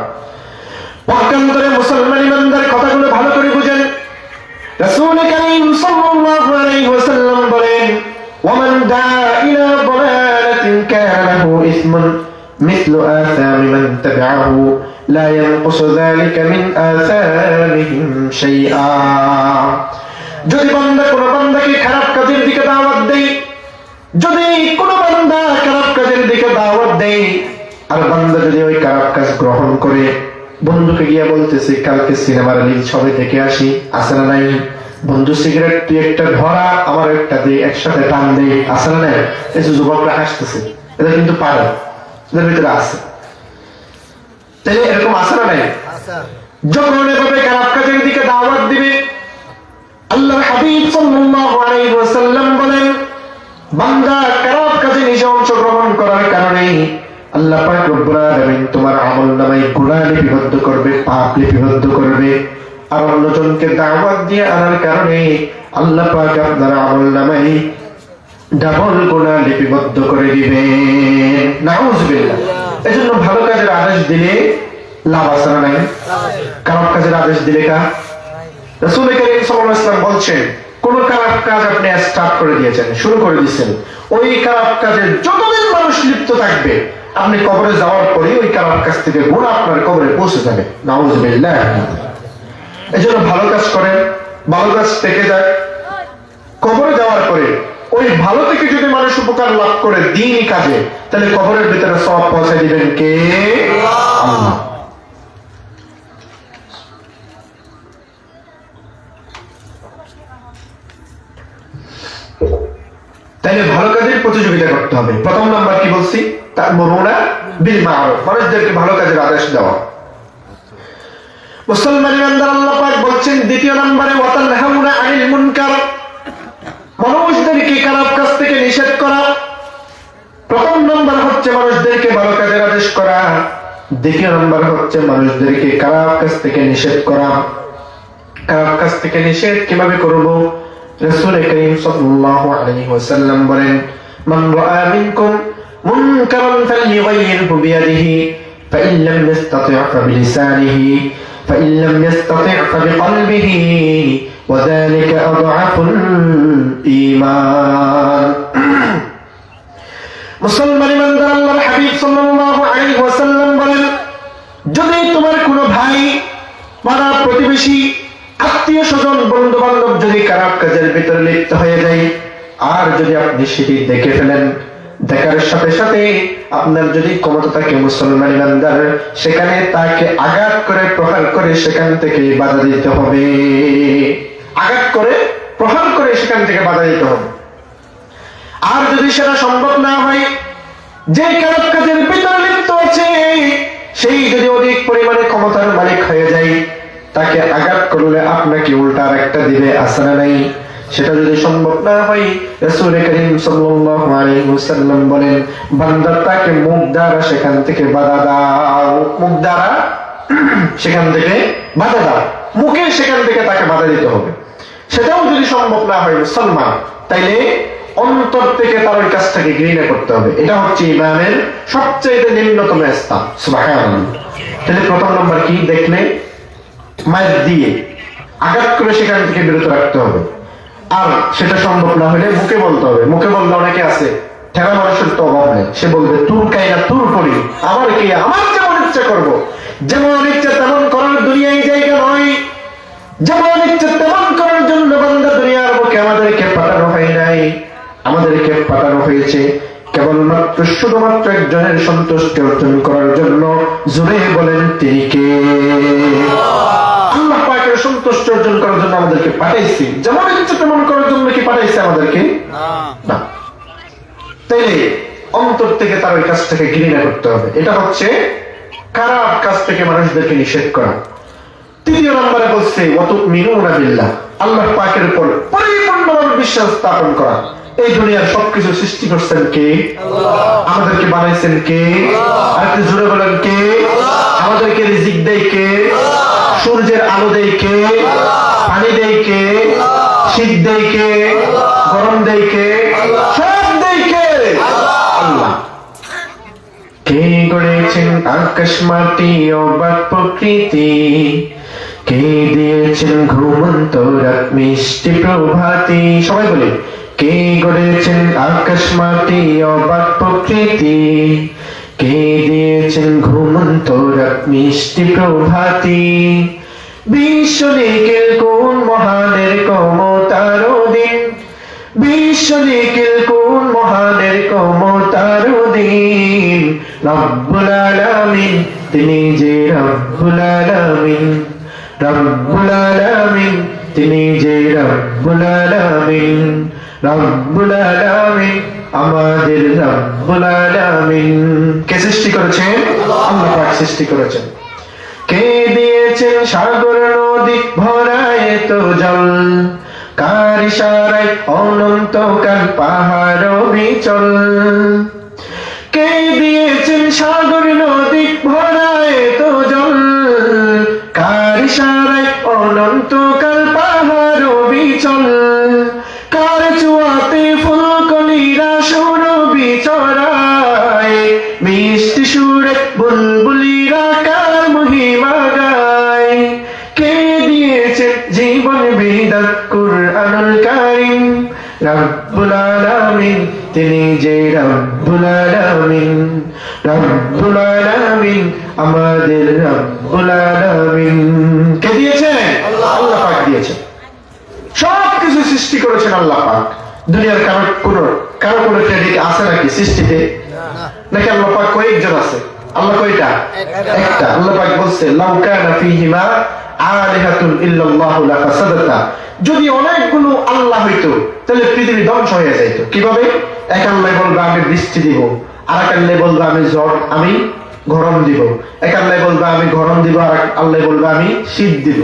পক্ষান্তরে মুসলমান ইমানদার কথাগুলো ভালো করে বুঝেন। রাসূল করিম সাল্লাল্লাহু আলাইহি ওয়াসাল্লাম বলেন, ওয়ামান দাআ ইলা দালালাতিন কানা লাহু ইসমুন মিথলু আসামি মান তাবি'াহু لا ينقص ذلك من آثامهم شيئا যদি বান্দা কোন বান্দাকে খারাপ কাজের দিকে দাওয়াত দেয়, যদি কোন বান্দা খারাপ কাজের দিকে দাওয়াত দেয় আর বান্দা যদি ওই খারাপ কাজ গ্রহণ করে, বন্ধুকে গিয়া বলতেছে কালকে সিনেমার রিলিজ সবাই দেখে আসি, আছে না নাই? বন্ধু সিগারেট তুই একটা ধরা, আমার একটা দিয়ে একসাথে টান দেয়, আছে না নাই? এই যে যুবকরা হাসতেছে, এটা কিন্তু পারে, এদের ভিতরে আছে। তাহলে এরকম আছে না নাই? যখন এভাবে খারাপ কাজের দিকে দাওয়াত দিবে, আল্লাহর হাবিব সাল্লাল্লাহু আলাইহি ওয়াসাল্লাম বলেন, বান্দা খারাপ কাজে নিজে অংশগ্রহণ করার কারণে আল্লাহ পাক রব্বুল আলামিন তোমার আমলনামায় গুনাহ লিপিবদ্ধ করবে, পাপ লিপিবদ্ধ করবে। আর অন্যজনকে দাওয়াত দিয়ে আনার কারণে আল্লাহ পাক আপনার আমলনামায় ডাবল গুনাহ লিপিবদ্ধ করে দিবেন। নাউযুবিল্লাহ। এজন্য ভালো কাজের আদেশ দিলে লাভ আছে না নাই? খারাপ কাজের আদেশ দিলে কা? রাসূল করিম সাল্লাল্লাহু আলাইহি ওয়াসাল্লাম বলছেন, কোন খারাপ কাজ আপনি স্টার্ট করে দিয়েছেন, শুরু করে দিয়েছেন, ওই খারাপ কাজে যতদিন মানুষ লিপ্ত থাকবে, আপনি কবরে যাওয়ার পরে ওই খারাপ কাজ থেকে গুনাহ আপনার কবরে পৌঁছে যাবে। নাউযুবিল্লাহ। এজন্য ভালো কাজ করেন, ভালো কাজ থেকে যায়, কবরে যাওয়ার পরে ওই ভালো থেকে যদি মানুষ উপকার লাভ করে দ্বীনি কাজে, তাহলে কবরের ভিতরে সওয়াব পৌঁছে দিবেন কে? আল্লাহ। তাইলে ভালো কাজের প্রতিযোগিতা করতে হবে। প্রথম নাম্বার কি বলছি? তা'মুরুনা বিল মা'রুফ, মানুষদেরকে ভালো কাজের আদেশ দেওয়া। মুসলমান ইমানদার আল্লাহ পাক বলছেন দ্বিতীয় নম্বরে ওয়া তানহাউনা আনিল মুনকার, মানুষদেরকে খারাপ কাজ থেকে নিষেধ করা। প্রথম নম্বর হচ্ছে মানুষদেরকে ভালো কাজের আদেশ করা, দ্বিতীয় নম্বর হচ্ছে মানুষদেরকে খারাপ কাজ থেকে নিষেধ করা। খারাপ কাজ থেকে নিষেধ কিভাবে করব? রাসূল করিম সাল্লাল্লাহু আলাইহি ওয়াসাল্লাম বলেন, মান রাআ মিনকুম মুনকারান ফালইয়ুগাইয়িরহু বিয়াদিহি ফাইন লাম ইস্তাতি' ফাবিলিসানিহি ফাইন লাম ইস্তাতি' ফাবিকলবিহি ওয়া যালিকা আযআফুল ঈমান। মুসলমান ইমানদার আল্লাহর হাবিব সাল্লাল্লাহু আলাইহি ওয়াসাল্লাম বলেন, যদি তোমার কোনো ভাই, পাড়া প্রতিবেশী, আত্মীয় স্বজন, বন্ধু বান্ধব যদি খারাপ কাজের ভিতরে লিপ্ত হয়ে যায়, আর যদি আপনি সেটি দেখে ফেলেন, দেখার সাথে সাথে আপনার যদি ক্ষমতা থাকে মুসলমান ইমানদার, সেখানে তাকে আঘাত করে প্রহার করে সেখান থেকে বাধা দিতে হবে। আঘাত করে প্রহার করে সেখান থেকে বাধা দিতে হবে। আর যদি সেটা সম্ভব না হয়, যে খারাপ কাজের ভিতরে লিপ্ত আছে সেই যদি অধিক পরিমাণে ক্ষমতার মালিক হয়ে যায়, তাকে আঘাত করলে আপনাকে উল্টা আরেকটা দিবে, আছে না নাই? সেটা যদি সম্ভব না হয়, রাসূল করিম সাল্লাল্লাহু আলাইহি ওয়াসাল্লাম বলেন, বান্দা তাকে মুখ দ্বারা সেখান থেকে বাধা দাও, মুখ দ্বারা সেখান থেকে বাধা দাও, মুখে সেখান থেকে তাকে বাধা দিতে হবে। সেটাও যদি সম্ভব না হয় মুসলমান, তাইলে অন্তর থেকে তার ওই কাজটাকে ঘৃণা করতে হবে। এটা হচ্ছে ইমানের সবচেয়ে নিম্নতম স্তর। সুবহানাল্লাহ। তাহলে প্রথম নম্বর কি দেখলে? মাইর দিয়ে আঘাত করে সেখান থেকে বিরত রাখতে হবে। আর সেটা সম্ভব না হলে মুখে বলতে হবে। মুখে বললে অনেকে আছে, ঠেলা মানুষের তো অভাব নেই, সে বলবে তুর কাইনা তুর করি, আমার কি, আমার যেমন ইচ্ছা করবো, যেমন ইচ্ছা তেমন করার দুনিয়ায় জায়গা নয়, যেমন ইচ্ছা তেমন করার জন্য বান্দা দুনিয়ার বুকে আমাদেরকে পাঠানো হয় নাই। আমাদেরকে পাঠানো হয়েছে কেবলমাত্র শুধুমাত্র একজনের সন্তুষ্টি অর্জন করার জন্য। জোরে বলেন তিনি কে? আল্লাহ পাকের সন্তুষ্টি অর্জন করার জন্য আমাদেরকে পাঠাইছে। যেমন ইচ্ছা তেমন করার জন্য কি পাঠাইছে আমাদেরকে? না। তাইলে অন্তর থেকে তার ওই কাজটাকে ঘৃণা করতে হবে। এটা হচ্ছে খারাপ কাজ থেকে মানুষদেরকে নিষেধ করা। তৃতীয় নম্বরে বলছে ওয়া তুমিনুনা বিল্লাহ, আল্লাহ পাকের উপর পরিপূর্ণভাবে বিশ্বাস স্থাপন করা। এই দুনিয়ার সবকিছু সৃষ্টি করছেন কে? আমাদেরকে বানাইছেন কে? আর একটু জোরে বলেন কে? আমাদেরকে রিজিক দেয় কে? সূর্যের আলো দেয় কে? পানি দেয় কে? শীত দেয় কে? গরম দেয় কে? সব দেয় কে? আল্লাহ। কে গড়েছেন আকাশ মাটি অবাক প্রকৃতি, কে দিয়েছেন ঘুমন্ত রাত মিষ্টি প্রভাতী। সবাই বলে, কে গড়েছেন আকাশ মাটি অবাক প্রকৃতি, কে দিয়েছেন ঘুমন্ত রাত মিষ্টি প্রভাতি, বিশ্ব নিখিল কোন মহানের ক্ষমতার দিন, বিশ্ব নিখিল কোন মহানের ক্ষমতার দিন। রব্বুল আলামিন তিনি যে রব্বুল আলামিন, রব্বুল আলামিন তিনি যে রব্বুল আলামিন, রব্বুল আলামিন আমাদের রব্বুল আলামিন। কে সৃষ্টি করেছেন? আল্লাহ পাক সৃষ্টি করেছেন। কে দিয়েছেন সাগর নদী ভরায় তো জল, কার ইশারায় অনন্তকাল পাহাড় বিচল। কে দিয়েছেন সাগর নদী ভরায় তো জল, কার ইশারায় অনন্তকাল পাহাড় বিচল। কার চুয়াতে ফুলকলিরা সুরভি চড়ায়, মিষ্টি সুরে বুলবুলিরা কার মহিমা গায়। কে দিয়েছেন জীবন বিধান কুরআনুল কারীম, রব্বুল আলামিন তিনি যে রব্বুল আলামিন, রব্বুল আলামিন আমাদের রব্বুল আলামিন। কে দিয়েছেন? আল্লাহ পাক দিয়েছেন। সব কিছু সৃষ্টি করেছেন আল্লাহ পাক। দুনিয়ার কারো কোনো ক্রেডিট আছে নাকি সৃষ্টিতে? নাকি আল্লাহ পাক কয়েকজন আছে? আল্লাহ কয়টা? একটা। আল্লাহ পাক বলছে লাউ কানা ফীহিমা আলিহাতুন ইল্লাল্লাহু লাফাসাদাতা, যদি অনেকগুলো আল্লাহ হইতো তাহলে পৃথিবী ধ্বংস হয়ে যাইত। কিভাবে? এক আল্লাহ বলবে আমি বৃষ্টি দিব, আর এক আল্লাহ বলবে আমি গরম দিব, এক আল্লাহ বলবে আমি গরম দিব, আর এক আল্লাহ বলবে আমি শীত দিব।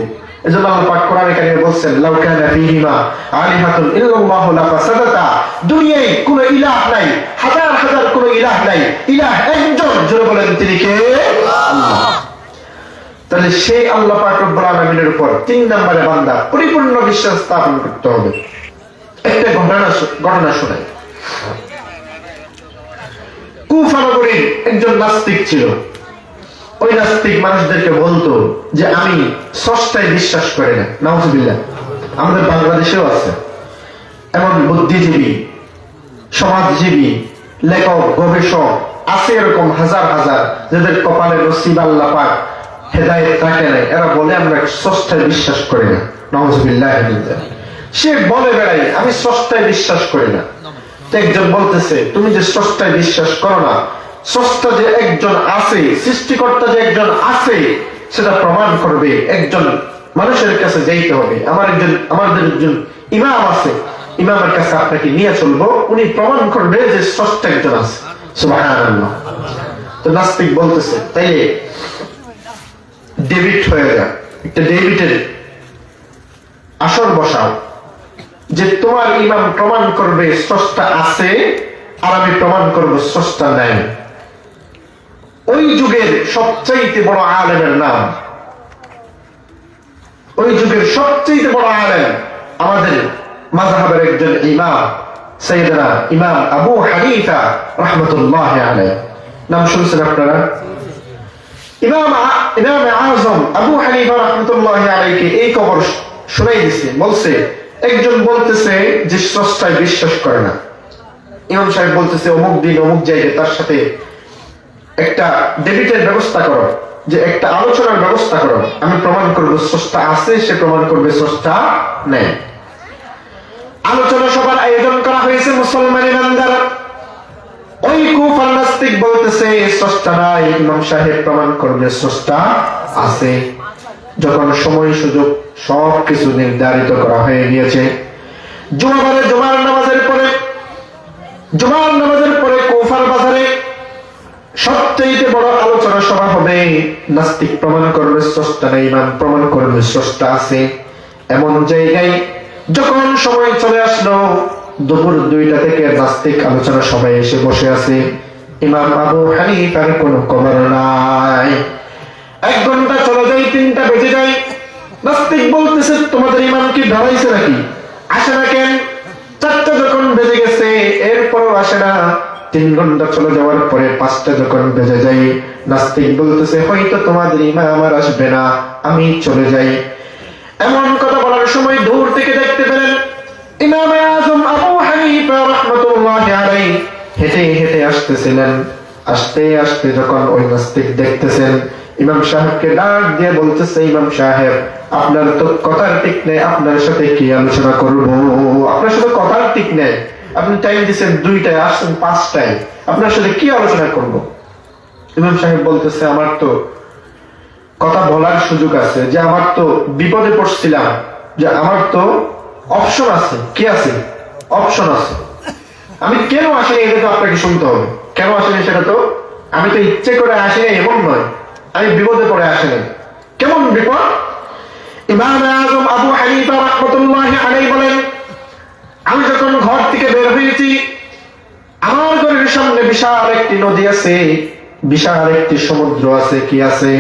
এজন্য আল্লাহ পাক কোরআনে কারিমে বলেন লাউ কানা ফীহিমা আলিহাতুন ইল্লাল্লাহু লাফাসাদাতা, দুনিয়ায় কোনো ইলাহ নাই, হাজার হাজার কোনো ইলাহ নাই, ইলাহ একজন। জোরে বলেন তিনি কে? আল্লাহ। তাহলে সেই আল্লাহ পাক রব্বুল আলামিনের উপর 3 নম্বরে বান্দা পরিপূর্ণ বিশ্বাস স্থাপন করতে হবে। একটা ঘটনা শোনাই। কুফা নগরীর একজন নাস্তিক ছিল। ওই নাস্তিক মানুষদেরকে বলতো যে আমি স্রষ্টায় বিশ্বাস করি না। নাউজুবিল্লাহ। আমাদের বাংলাদেশেও আছে এমন বুদ্ধিজীবী, সমাজজীবী, লেখক, গবেষক আছে এরকম হাজার হাজার, যাদের কপালে নসিব আল্লাহ পাক হেদায়েত রাখে নাই। এরা বলে আমরা স্রষ্টায় বিশ্বাস করি না। নাউজুবিল্লাহ। সে বলে বেড়াই আমি স্রষ্টায় বিশ্বাস করি না। একজন বলতেছে তুমি যে স্রষ্টায় বিশ্বাস করো না, স্রষ্টা যে একজন আছে, সৃষ্টিকর্তা যে একজন আছে সেটা প্রমাণ করবে একজন মানুষের কাছে যাইতে হবে। আমাদের একজন ইমাম আছে, ইমামের কাছে আপনাকে নিয়ে চলবো, উনি প্রমাণ করবে যে স্রষ্টা একজন আছে। সুবহানাল্লাহ। তো নাস্তিক বলতেছে তাইলে ডেবিট হয়ে যায়, একটা ডেবিটের আসর বসাও, যে তোমার ইমাম প্রমাণ করবে স্রষ্টা আছে আর আমি প্রমাণ করবো স্রষ্টা নাই। ওই যুগের সবচাইতে বড় আলেমের নাম, ওই যুগের সবচাইতে বড় আলেম আমাদের মাযহাবের একজন ইমাম, সাইয়েদনা ইমাম আবু হানিফা রাহমাতুল্লাহি আলাইহি। নাম শুনছেন আপনারা? ইমাম আযম আবু হানিফা রাহমাতুল্লাহি আলাইহি এই খবর শোনাই দিছে। বলছে একজন বলতেছে যে স্রষ্টায় বিশ্বাস করে না। ইমাম সাহেব বলতেছে অমুক দিন অমুক জায়গায় তার সাথে একটা ডেবিটের ব্যবস্থা করো, যে একটা আলোচনার ব্যবস্থা করো, আমি প্রমাণ করবো স্রষ্টা আছে, সে প্রমাণ করবে স্রষ্টা নেই। আলোচনা সভার আয়োজন করা হয়েছে মুসলমান ইমানদার। ওই কুফার নাস্তিক বলতেছে স্রষ্টা নাই, ইমাম সাহেব প্রমাণ করবে স্রষ্টা আছে। যখন সময় সুযোগ সবকিছু নির্ধারিত করা হয়ে গিয়েছে, জুমার নামাজের পরে কুফার বাজারে সবচেয়ে বড় আলোচনা সভা হবে। নাস্তিক প্রমাণ করবে স্রষ্টা নেই, ইমাম প্রমাণ করবে স্রষ্টা আছে। এমন জায়গায় যখন সময় চলে আসলো, দুপুর 2টা থেকে নাস্তিক আলোচনা সভায় এসে বসে আছে। ইমাম আবু হানিফার কোনো খবর নাই। 1 ঘন্টা চলে যায়, 3টা বেজে যায়। নাস্তিক বলতেছে তোমাদের ইমাম কি ধরাইছে নাকি? আসে না কেন? 4টা যখন বেজে গেছে এরপরও আসে না। 3 ঘন্টা চলে যাওয়ার পরে 5টা যখন বেজে যায়, নাস্তিক বলতেছে হয়তো তোমাদের ইমাম আর আসবে না, আমি চলে যাই। এমন কথা বলার সময় দূর থেকে দেখতে পেলেন ইমাম আযম আবু হানিফা রাহমাতুল্লাহি আলাইহি হেঁটে হেঁটে আসতেছিলেন। আস্তে আস্তে যখন ওই নাস্তিক দেখতেছেন, ইমাম সাহেবকে ডাক দিয়ে বলতেছে, ইমাম সাহেব আপনার তো কথার ঠিক নেই, আপনার সাথে কি আলোচনা করব? আপনার সাথে কথার ঠিক নেই, আপনি টাইম দিচ্ছেন 2টায়, আসছেন 5টায়, আপনার সাথে কি আলোচনা করব? ইমাম সাহেব বলতেছে, আমার তো কথা বলার সুযোগ আছে, যে আমার তো বিপদে পড়ছিলাম, যে আমার তো অপশন আছে। কি আছে? অপশন আছে। আমি কেন আসিনি এটা তো আপনাকে শুনতে হবে। কেন আসেনি সেটা তো, আমি তো ইচ্ছে করে আসিনি এমন নয়, আমি বিপদে পড়ে আসিনি। কেমন বিপদ? ইমাম আযম আবু হানিফা রাহমাতুল্লাহি আলাইহি বলেন, আমি যখন ঘর থেকে বের হয়েছি, আমার ঘরের সামনে বিশাল একটি নদী আছে, বিশাল একটি সমুদ্র আছে। কি আছে?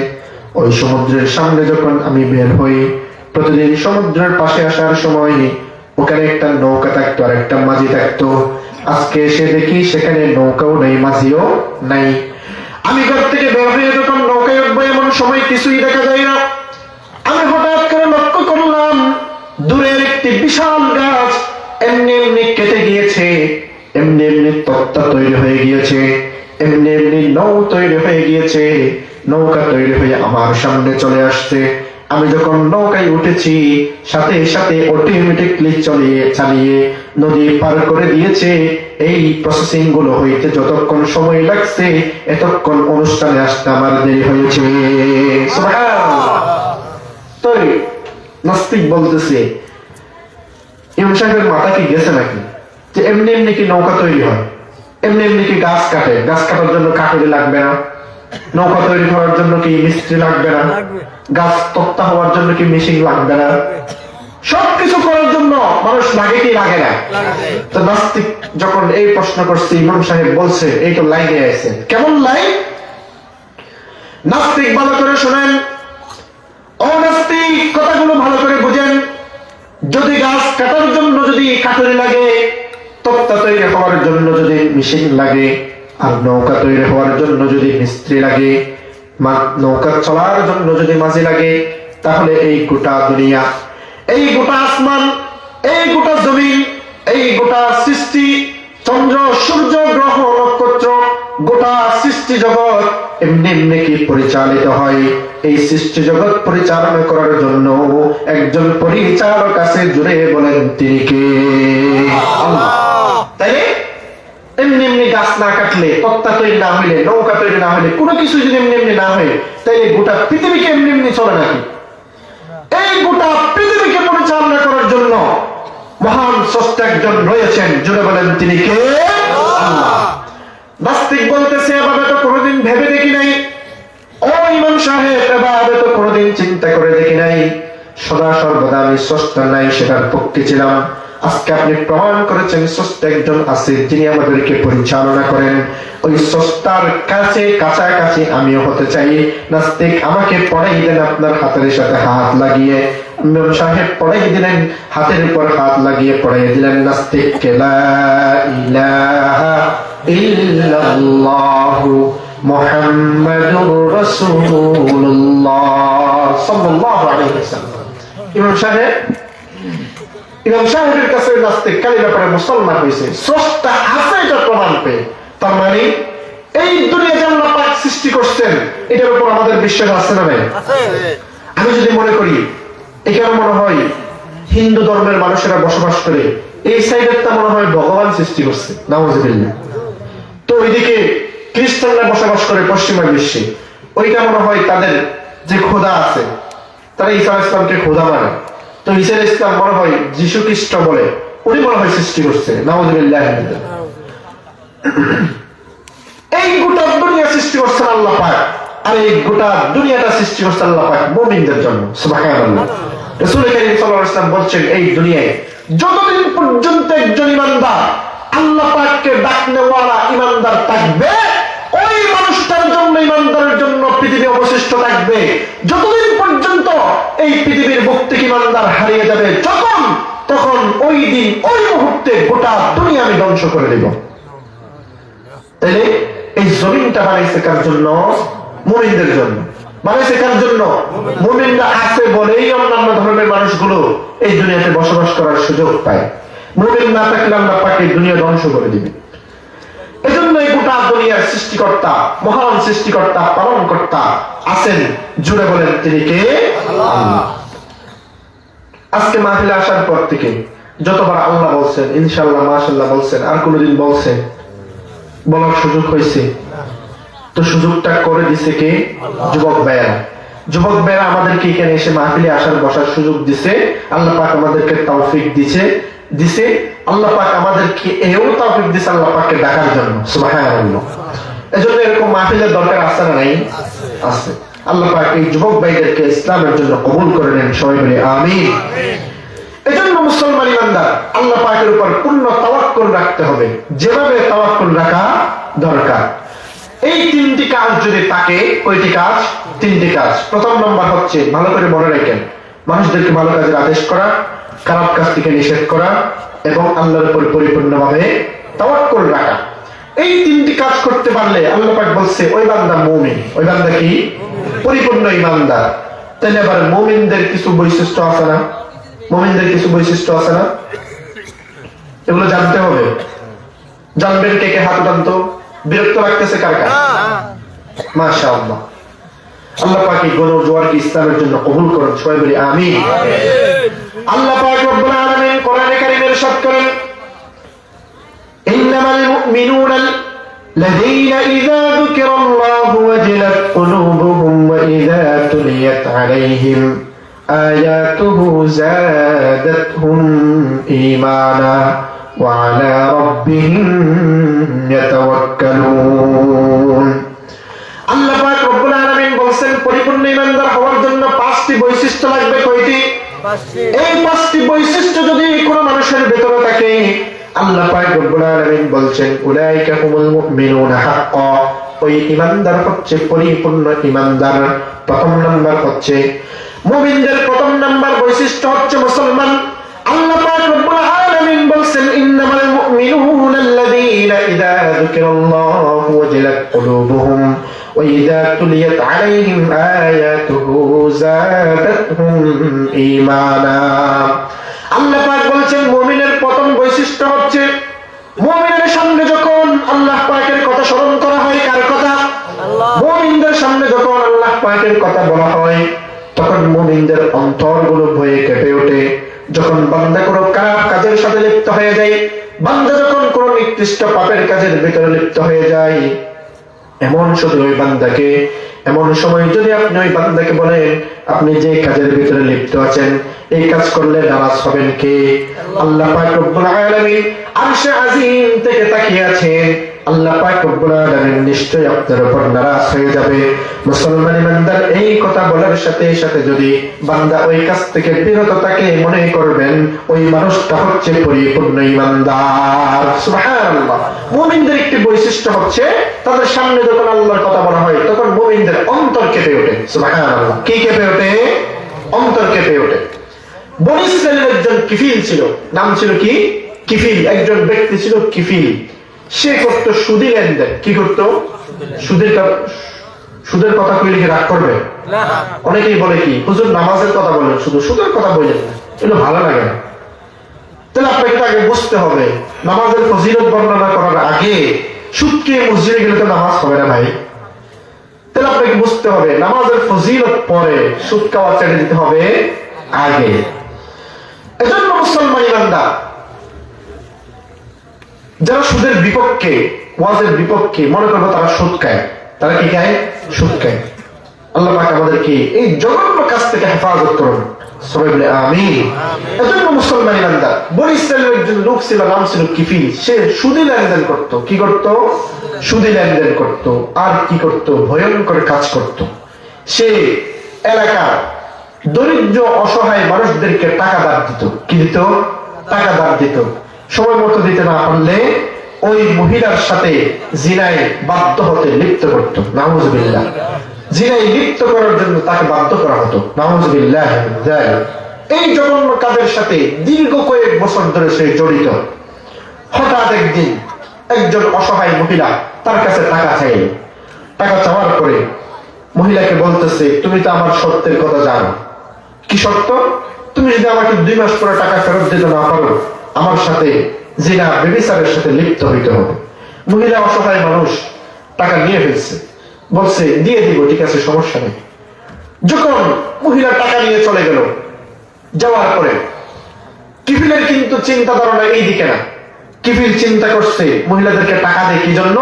ওই সমুদ্রের সামনে যখন আমি বের হই, প্রতিদিন সমুদ্রের পাশে আসার সময় ওখানে একটা নৌকা থাকতো আর একটা মাঝি থাকতো। আজকে এসে দেখি সেখানে নৌকাও নেই, মাঝিও নাই। আমি ঘর থেকে বের হয়ে যখন নৌকায় উঠবো, এমন সময় কিছুই দেখা যায় না। আমি হঠাৎ করে লক্ষ্য করলাম দূরের একটি বিশাল গাছ এমনি এমনি কেটে গিয়েছে, এমনি এমনি তক্তা তৈরি হয়ে গিয়েছে, এমনি এমনি নৌ তৈরি হয়ে গিয়েছে, নৌকা তৈরি হয়ে আমার সামনে চলে আসছে। আমি যখন নৌকায় উঠেছি, সাথে সাথে অটোমেটিকলি চালিয়ে নদী পার করে দিয়েছে। এই প্রসেসিং গুলো হইতে যতক্ষণ সময় লাগছে, এতক্ষণ অনুষ্ঠানে আসতে আমার দেরি হয়েছে। সুবহানাল্লাহ। তাই নাস্তিক বলতেছে, ইমাম সাহেবের মাথা কি গেছে নাকি, যে এমনি এমনি কি নৌকা তৈরি হয়? এমনি এমনি কি গাছ কাটে? গাছ কাটার জন্য কাঠুরি লাগবে না? নৌকা তৈরি করার জন্য কি মিস্ত্রি লাগবে না? গাছ তক্তা হওয়ার জন্য কি মেশিন লাগবে না? সবকিছু করার জন্য মানুষ লাগে কি লাগে না? তো নাস্তিক যখন এই প্রশ্ন করছে, ইমাম সাহেব বলছে, এই তো লাইনে আছে। কেমন লাইন? নাস্তিক ভালো করে শোনেন, অনাস্তিক কথাগুলো ভালো করে বুঝেন। যদি গাছ কাটার জন্য যদি কাঠুরি লাগে, তক্তা তৈরি হওয়ার জন্য যদি মেশিন লাগে, আর নৌকা তৈরি হওয়ার জন্য যদি মিস্ত্রি লাগে, নৌকা চলার জন্য যদি মাঝি লাগে, তাহলে এই গোটা দুনিয়া, এই গোটা আসমান, এই গোটা জমিন, এই গোটা সৃষ্টি, চন্দ্র সূর্য গ্রহ নক্ষত্র, গোটা সৃষ্টি জগৎ এমনি এমনি কি পরিচালিত হয়? এই সৃষ্টি জগৎ পরিচালনা করার জন্য একজন পরিচালক আছে, জুড়ে বলেন তিনি কে? আল্লাহ। তাই এমনি এমনি গাছ না কাটলে, তক্তা তৈরি না হইলে, নৌকা তৈরি না হইলে, কোনো কিছু যদি এমনি এমনি না হয়, তাইলে গোটা পৃথিবীকে এমনি এমনি চলে নাকি? এই গোটা পৃথিবীকে পরিচালনা করার জন্য মহান স্রষ্টা একজন রয়েছেন, জুড়ে বলেন তিনি কে? আল্লাহ। নাস্তিক বলতেছে, এভাবে তো কোনোদিন ভেবে দেখি নাই। ও ইমাম সাহেব, এভাবে তো কোনোদিন চিন্তা করে দেখি নাই। সদা সর্বদা আমি স্রষ্টা নাই সেটার পক্ষে ছিলাম। আজকে আপনি প্রমাণ করেছেন স্রষ্টা একজন আছে, যিনি আমাদেরকে পরিচালনা করেন। ওই স্রষ্টার কাছে কাছাকাছি আমিও হতে চাই। নাস্তিক, আমাকে পড়াই দেন আপনার হাতের সাথে হাত লাগিয়ে। ইমাম সাহেব পড়াই দিলেন, হাতের উপর হাত লাগিয়ে পড়াই দিলেন নাস্তিককে, লা ইলাহা ইল্লাল্লাহু মুহাম্মাদুর রাসূলুল্লাহ সাল্লাল্লাহু আলাইহি ওয়াসাল্লাম। ইমাম সাহেবের কাছে নাস্তিক কালিমা পড়ে মুসলমান হয়েছে, স্রষ্টা আছে এটা প্রমাণ পেয়ে। তার মানে এই দুনিয়া যে আল্লাহ পাক সৃষ্টি করছেন, এটার উপর আমাদের বিশ্বাস আছে না নাই? আমি যদি মনে করি এখানে মনে হয় হিন্দু ধর্মের মানুষেরা বসবাস করে, এই সাইডেরটা মনে হয় ভগবান সৃষ্টি করছে, নাউযুবিল্লাহ। তো ওইদিকে খ্রিস্টানরা বসবাস করে পশ্চিমা বিশ্বে, ওইটা মনে হয় তাদের যে খোদা আছে, তারা ঈসা ইসলামকে খোদা মানে। তো ঈসা ইসলাম মনে হয় যীশু খ্রিস্ট বলে, উনি মনে হয় সৃষ্টি করছে, নাউযুবিল্লাহ। এই গোটা দুনিয়া সৃষ্টি করছেন আল্লাহ পাক, আর এই গোটা দুনিয়াটা সৃষ্টি করছেন আল্লাহ পাক মুমিনদের জন্য। সুবহানাল্লাহ। রাসূল কারীম সাল্লাল্লাহু আলাইহি ওয়াসাল্লাম বলছেন, এই দুনিয়ায় যতদিন পর্যন্ত একজন ইমানদার আল্লাহ পাককে ডাকনেওয়ালা ইমানদার থাকবে, ওই মানুষটার জন্য, ইমানদারের জন্য পৃথিবী অবশিষ্ট থাকবে। যতদিন পর্যন্ত এই পৃথিবীর বুক থেকে ইমানদার হারিয়ে যাবে, তখন ওই দিন, ওই মুহূর্তে গোটা দুনিয়া আমি ধ্বংস করে দেব। তাহলে এই জমিনটা বানাইছে কার জন্য? মুমিনদের জন্য। বানাইছে কার জন্য? মুমিনরা আছে বলেই অন্যান্য ধর্মের মানুষগুলো এই দুনিয়াতে বসবাস করার সুযোগ পায়। মুমিন না থাকলে আল্লাহ পাক এই দুনিয়া ধ্বংস করে দিবে। এজন্য এজন্যই গোটা দুনিয়ার সৃষ্টিকর্তা, মহান সৃষ্টিকর্তা, পালনকর্তা আছেন। জুড়ে বলেন তিনি কে? আল্লাহ। আজকে মাহফিলে আসার পর থেকে যতবার আল্লাহ বলছেন, ইনশাআল্লাহ, মাশাআল্লাহ বলছেন, আর কোনদিন বলছেন? বলার সুযোগ হয়েছে? তো সুযোগটা করে দিছে কে? যুবক ভাইয়েরা। যুবক ভাইয়েরা আমাদেরকে এখানে এসে মাহফিলে আসার বসার সুযোগ দিছে। আল্লাহ পাক আমাদেরকে তৌফিক দিছে। আল্লাহ পাক আমাদেরকে এও তৌফিক দিছে আল্লাহ পাককে ডাকার জন্য। সুবহানাল্লাহ। এজন্য এরকম মাহফিলের দরকার আছে না নাই? আছে। আল্লাহ পাক এই যুবক ভাইদেরকে ইসলামের জন্য কবুল করে নেন। সবাই বলে আমিন। এজন্য মুসলমান ইমানদার আল্লাহ পাকের উপর পূর্ণ তাওয়াক্কুল রাখতে হবে, যেভাবে তাওয়াক্কুল রাখা দরকার। এই তিনটি কাজ যদি থাকে, কয়টি কাজ? তিনটি কাজ। প্রথম নম্বর হচ্ছে, ভালো করে মনে রাখেন, মানুষদেরকে ভালো কাজের আদেশ করা, খারাপ কাজ থেকে নিষেধ করা এবং আল্লাহর উপর পরিপূর্ণভাবে তাওয়াক্কুল রাখা। এই তিনটি কাজ করতে পারলে আল্লাহ পাক বলছে ওই বান্দা মুমিন। ওই বান্দা কি? পরিপূর্ণ ঈমানদার। তাহলে আবার মুমিনদের কিছু বৈশিষ্ট্য আছে না? মুমিনদের কিছু বৈশিষ্ট্য আছে না? এগুলো জানতে হবে। জানবেন কে কে? হাত উঠান তো। বিরক্ত লাগতেছে কার কার? মাশাআল্লাহ। আল্লাহ পাক এই গণ জোয়ারকে ইসলামের জন্য কবুল করুন। সবাই বলি আমিন। আল্লাহ পাক রব্বুল আলামিন কোরআনে কারীমে ইরশাদ করেন, ইন্নামাল মুমিনুনা الذين إذا ذكر الله وجلت قلوبهم وإذا تليت عليهم آياته زادتهم إيمانا وعلى ربهم يتوكلون। আল্লাহ পাক রব্বুল আলামিন বলেন পরিপূর্ণ ঈমানদার হওয়ার জন্য পাঁচটি বৈশিষ্ট্য লাগবে। কয়টি? এই পাঁচটি বৈশিষ্ট্য যদি কোনো মানুষের ভিতরে থাকে, আল্লাহ পাক রব্বুল আলামিন বলছেন উলাইকা হুমুল মুমিনুনা হাক্কা, ওই ঈমানদার হচ্ছে পরিপূর্ণ ঈমানদার। প্রথম নাম্বার হচ্ছে মুমিনদের প্রথম নাম্বার বৈশিষ্ট্য হচ্ছে মুসলমান। আল্লাহ পাক রব্বুল আলামিন বলেন ইন্নামাল মুমিনুনা আল্লাযীনা ইযা যুকিরাল্লাহু ওয়াজিলাত কুলুবুহুম ওয়া ইযা তুলিয়াত আলাইহিম আয়াতুহু যাদাতহুম ঈমানা। আল্লাহ পাক বলেন মুমিনের প্রথম বৈশিষ্ট্য হচ্ছে মুমিনের সামনে যখন আল্লাহ পাকের কথা স্মরণ করা হয়, কার কথা? আল্লাহ। মুমিনদের সামনে যখন আল্লাহ পাকের কথা বলা হয় তখন মুমিনদের অন্তরগুলো ভয়ে কেঁপে ওঠে। যখন বান্দা কোনো খারাপ কাজের সাথে লিপ্ত হয়ে যায়, বান্দা যখন কোনো নিকৃষ্ট পাপের কাজের ভিতরে লিপ্ত হয়ে যায়, এমন শুধু ওই বান্দাকে, এমন সময় যদি আপনি ওই বান্দাকে বলেন আপনি যে কাজের ভিতরে লিপ্ত আছেন এই কাজ করলে নারাজ হবেন কে? আল্লাহ পাক রব্বুল আলামিন আরশে আজিম থেকে তাকিয়ে আছেন। আল্লাহ পাক রব্বুল আলামিন নিশ্চয়ই আপনার উপর নারাজ হয়ে যাবে। মুসলমান ইমানদার এই কথা বলার সাথে সাথে যদি বান্দা ওই কাজ থেকে বিরত থাকে, মনে করবেন ওই মানুষটা হচ্ছে পরিপূর্ণ ইমানদার। সুবহানাল্লাহ। মুমিনদের একটি বৈশিষ্ট্য হচ্ছে তাদের সামনে যখন আল্লাহর কথা বলা হয় তখন মুমিনদের অন্তর কেঁপে ওঠে। সুবহানাল্লাহ। কি কেঁপে ওঠে? অন্তর কেঁপে ওঠে। বনী ইসরাঈলের একজন কিফিল ছিল, নাম ছিল কি? কিফিল। একজন ব্যক্তি ছিল কিফিল। সে করতো সুদী লেনদেন। কি করতো? সুদের কথা কইলে কি রাগ করবে? অনেকেই বলে কি হুজুর নামাজের কথা বলেন, শুধু সুদের কথা বলেন না, এগুলো ভালো লাগে না। তাহলে আপনাকে আগে বুঝতে হবে নামাজের ফজিলত বর্ণনা করার আগে সুদকে মসজিদে গেলে তো নামাজ হবে না ভাই। তাহলে আপনাকে বুঝতে হবে নামাজের ফজিলত পরে, সুদ খাওয়া ছেড়ে দিতে হবে আগে। এজন্য মুসলমান ইমানদার যারা সুদের বিপক্ষে, ওয়াজের বিপক্ষে, মনে করবো তারা সুদ খায়, তারা কি খায়? সুদ খায়। আল্লাহ পাক আমাদেরকে এই জঘন্য কাজ থেকে হেফাজত করুন। সবাই বলে আমিন। এজন্য মুসলমান ইমানদার, বনী ইসরাঈলের একজন লোক ছিল, নাম ছিল কিফিল। সে সুদী লেনদেন করত। কি করত? সুদী লেনদেন করত। আর কি করত? ভয়ঙ্কর কাজ করত। সে এলাকার দরিদ্র অসহায় মানুষদেরকে টাকা দান দিত। কি দিত? টাকা দান দিত। সময় মতো দিতে না পারলে ওই মহিলার সাথে জিনায় বাধ্য হতে লিপ্ত করত। নাউযুবিল্লাহ। জিনায় লিপ্ত করার জন্য তাকে বাধ্য করা হতো। নাউযুবিল্লাহ। এই জঘন্য কাজের সাথে দীর্ঘ কয়েক বছর ধরে সে জড়িত। হঠাৎ একদিন একজন অসহায় মহিলা তার কাছে টাকা চাইল। টাকা চাওয়ার পরে মহিলাকে বলতেছে তুমি তো আমার শর্তের কথা জানো। কি শর্ত? তুমি যদি আমাকে 2 মাস পরে টাকা ফেরত দিতে না পারো আমার সাথে জিনা ব্যভিচারের সাথে লিপ্ত হইতে হবে। মহিলা অসহায় মানুষ, টাকা নিয়ে ফেলছে, বলছে দিয়ে দিব, ঠিক আছে সমস্যা নেই। যখন মহিলা টাকা নিয়ে চলে গেল, যাওয়ার পরে কিফিলের কিন্তু চিন্তা ধারণা এই দিকে না। কিফিল চিন্তা করছে মহিলাদেরকে টাকা দেয় কি জন্য?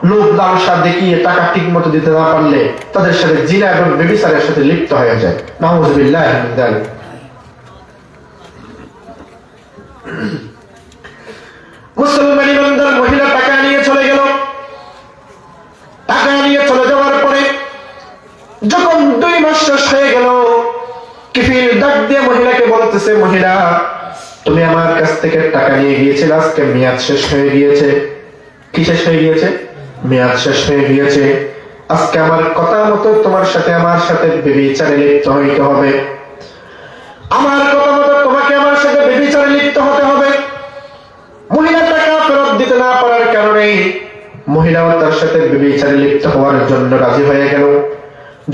লোভ লালসা দেখিয়ে টাকা ঠিক মতো দিতে না পারলে তাদের সাথে জিনা এবং ব্যভিচারের সাথে লিপ্ত হয়ে যায়। নাউযুবিল্লাহ মিন যালিক। মুসলমান ইমানদার মহিলা টাকা নিয়ে চলে গেল। টাকা নিয়ে চলে যাওয়ার পরে যখন 2 মাস শেষ হয়ে গেল, কিফিল ডাক দিয়ে মহিলাকে বলতেছে, মহিলা তুমি আমার কাছ থেকে টাকা নিয়ে গিয়েছিলে, আজকে মেয়াদ শেষ হয়ে গিয়েছে। কি শেষ হয়ে গিয়েছে? মেয়াদ শেষ হয়ে গিয়েছে। আজকে আমার কথা মতো তোমার সাথে আমার সাথে ব্যভিচারে লিপ্ত হইতে হবে। আমার কথা মতো তোমাকে আমার সাথে ব্যভিচারে লিপ্ত হতে হবে। মহিলা টাকা ফেরত দিতে না পারার কারণে মহিলাও তার সাথে ব্যভিচারে লিপ্ত হওয়ার জন্য রাজি হয়ে গেল।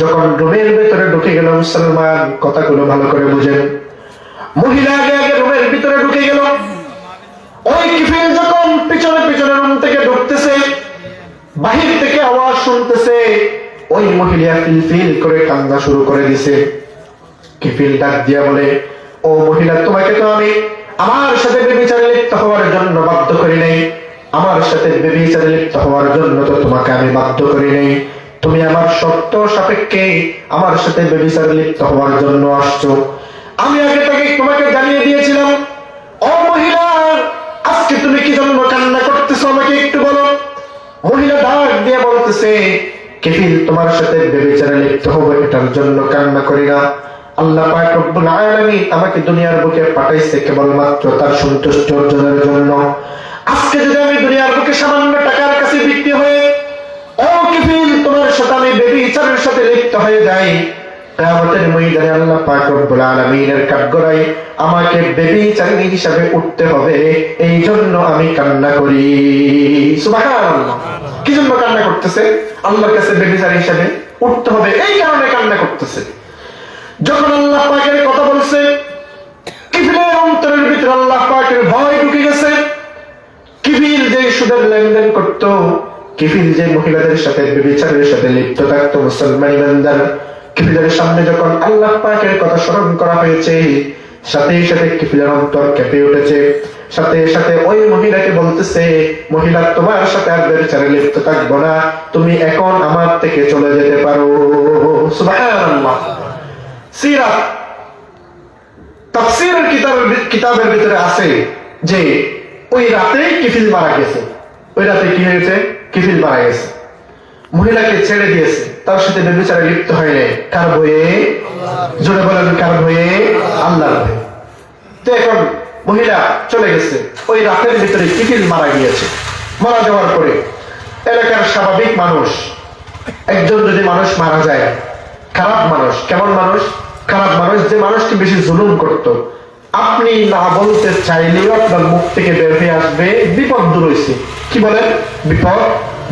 যখন রুমের ভেতরে ঢুকে গেল, মুসলমান কথাগুলো ভালো করে বুঝেন, মহিলা আগে আগে রুমের ভিতরে ঢুকে গেল। ওই কিফিল যখন পিছনে পিছনে রুম থেকে ঢুকতেছে, বাহির থেকে আওয়াজ শুনতেছে, ওই মহিলা ফিল করে কান্না শুরু করে দিছে। কিফিল ডাক দিয়া বলে, ও মহিলা, তোমাকে তো আমি আমার সাথে ব্যভিচারে লিপ্ত হওয়ার জন্য বাধ্য করি নাই। আমার সাথে ব্যভিচারে লিপ্ত হওয়ার জন্য তো তোমাকে আমি বাধ্য করি নাই। তুমি আমার শর্ত সাপেক্ষে আমার সাথে ব্যভিচারে লিপ্ত হওয়ার জন্য আসছো। আমি আগে থেকে তোমাকে জানিয়ে দিয়েছিলাম। ও মহিলা, আজকে তুমি কি জন্য কান্না করতেছো আমাকে একটু বলো। মহিলা ডাক দিয়ে বলতেছে, কিফিল তোমার সাথে ব্যভিচারে লিপ্ত হবে এটার জন্য কান্না করি না। আল্লাহ পাক রব্বুল আলামিন আমাকে দুনিয়ার বুকে পাঠাইছে কেবলমাত্র তার সন্তুষ্টি অর্জনের জন্য। আজকে যদি আমি দুনিয়ার বুকে সামান্য টাকার কাছে বিক্রি হয়ে, ও কিফিল তোমার সাথে আমি ব্যভিচারের সাথে লিপ্ত হয়ে যাই, কিয়ামতের ময়দানে আল্লাহ পাক রব্বুল আলামিনের কাঠগড়ায় আমাকে ব্যভিচারী হিসাবে উঠতে হবে। এই জন্য আমি কান্না করি। সুবহানাল্লাহ। কি জন্য কান্না করতেছে? আল্লাহর কাছে ব্যভিচারী হিসাবে উঠতে হবে, এই কারণে কান্না করতেছে। যখন আল্লাহ পাকের কথা বলছে, কিফিলের অন্তরের ভিতরে আল্লাহ পাকের ভয় ঢুকে গেছে। কিফিল যে সুদের লেনদেন করত, কিফিল যে মহিলাদের সাথে ব্যভিচারের সাথে লিপ্ত থাকত, মুসলমান ইমানদার কিফিলের সামনে যখন আল্লাহ পাকের কথা স্মরণ করা হয়েছে, সাথে সাথে কিফিলের অন্তর কেঁপে উঠেছে। সাথে সাথে ওই মহিলাকে বলতেছে, মহিলা তোমার সাথে আর ব্যভিচারে লিপ্ত থাকবো না, তুমি এখন আমার থেকে চলে যেতে পারো। সুবহানাল্লাহ। সিরাত তাফসীরের কিতাবের ভিতরে আছে যে ওই রাতে কিফিল মারা গেছে। ওই রাতে কি হয়েছে? কিফিল মারা গেছে। মহিলাকে ছেড়ে দিয়েছে, তার সাথে ব্যভিচারে লিপ্ত হয় নাই। কার ভয়ে? জোরে বলেন, কার ভয়ে? আল্লাহর ভয়ে। তো এখন মহিলা চলে গেছে, ওই রাতের ভিতরে কিফিল মারা গিয়েছে। মারা যাওয়ার পরে এলাকার স্বাভাবিক মানুষ, একজন যদি মানুষ মারা যায়, খারাপ মানুষ, কেমন মানুষ? খারাপ মানুষ, যে মানুষকে বেশি জুলুম করত, আপনি না বলতে চাইলেও আপনার মুখ থেকে বের হয়ে আসবে বিপদ দূর হয়েছে। কি বলেন? বিপদ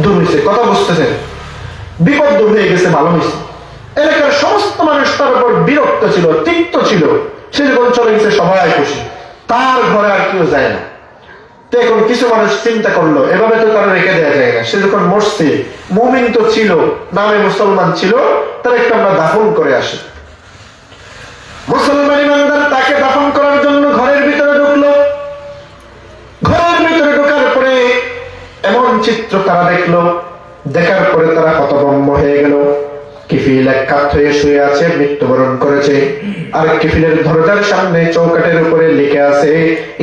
দূর হয়েছে। কথা বুঝতেছেন? বিপদ দূর হয়ে গেছে, ভালো হয়েছে। এলাকার সমস্ত মানুষ তার উপর বিরক্ত ছিল, তিক্ত ছিল। সে যখন চলে গেছে সবাই খুশি, তার ঘরে আর কেউ যায় না। তো এখন কিছু মানুষ চিন্তা করলো, এভাবে তো তারা রেখে দেওয়া যায় না। সে যখন মরছে, মুমিন তো ছিল, নামে মুসলমান ছিল, তার একটু আমরা দাফন করে আসি। মুসলমান ইমানদার তাকে দাফন করার জন্য ঘরের ভিতরে ঢুকলো। ঘরের ভিতরে ঢোকার পরে এমন চিত্র তারা দেখলো, দেখার পরে তারা হতভম্ব হয়ে গেল। কিফিল এক কাত হয়ে শুয়ে আছে, মৃত্যুবরণ করেছে। আর কিফিলের দরজার সামনে চৌকাঠের উপরে লিখে আছে,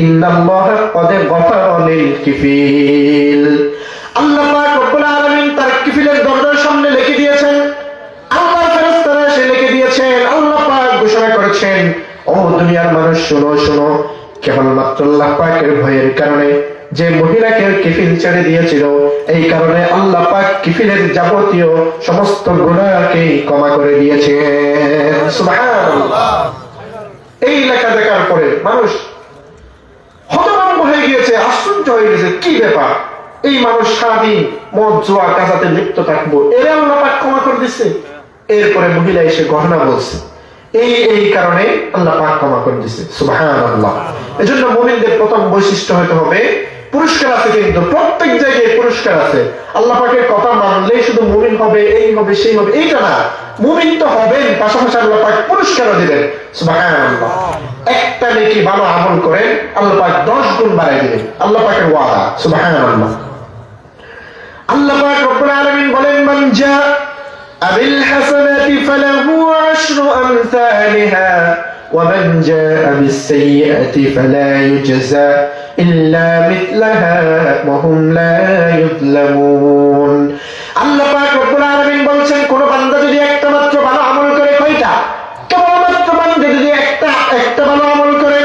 ইন্নাল্লাহা ক্বাদ গফারা লিল কিফিল। আল্লাহ পাক রব্বুল আলামিন তার কিফিলের দরজার সামনে লিখে দিয়েছেন, আল্লাহর ফেরেশতারা এসে লিখে দিয়েছেন, আল্লাহ পাক ঘোষণা করেছেন, ও দুনিয়ার মানুষ শোনো শোনো, কেবলমাত্র আল্লাহ পাকের ভয়ের কারণে যে মহিলাকে কিফিল ছেড়ে দিয়েছিল, এই কারণে আল্লাহ পাক কিফিলের যাবতীয় সমস্ত গুনাহকে ক্ষমা করে দিয়েছেন। সুবহানাল্লাহ। এই লেখা দেখার পরে মানুষ হতভম্ব হয়ে গিয়েছে, আশ্চর্য হয়ে গেছে, কি ব্যাপার? এই মানুষ সারাদিন মদ জুয়া কাজাতে লিপ্ত থাকবো, এর আল্লাহ পাক ক্ষমা করে দিচ্ছে। এরপরে মহিলা এসে ঘটনা বলছে, এই কারণে আল্লাহ পাক ক্ষমা করে দিচ্ছে। সুবহানাল্লাহ। এজন্য মুমিনদের প্রথম বৈশিষ্ট্য হতে হবে পুরস্কার আছে, কিন্তু প্রত্যেক জায়গায় পুরস্কার আছে। আল্লাহ পাকের কথা মানলেই শুধু মুমিন হবে, এই হবে সেই হবে এইটা না, মুমিন তো হবেন, পাশাপাশি আল্লাহ পাক পুরস্কারও দিবেন। সুবহানাল্লাহ। একটা নেকি ভালো আমল করেন, আল্লাহ পাক 10 গুণ বাড়াই দিবেন, আল্লাহ পাকের ওয়াদা। সুবহানাল্লাহ। আল্লাহ পাক রব্বুল আলামিন বলেন, মান জাআ বিল হাসানাতি ফালাহু আশরু আমসালিহা ওয়া মান জাআ বিস সাইয়্যাতি ফালা ইউজজা ইল্লা মিথলাহা ওয়া হুম লা ইউযলামুন। আল্লাহ পাক রব্বুল আলামিন বলছেন, কোন বান্দা যদি একটা মাত্র ভালো আমল করে, কয়টা? কেবলমাত্র বান্দা যদি একটা ভালো আমল করে,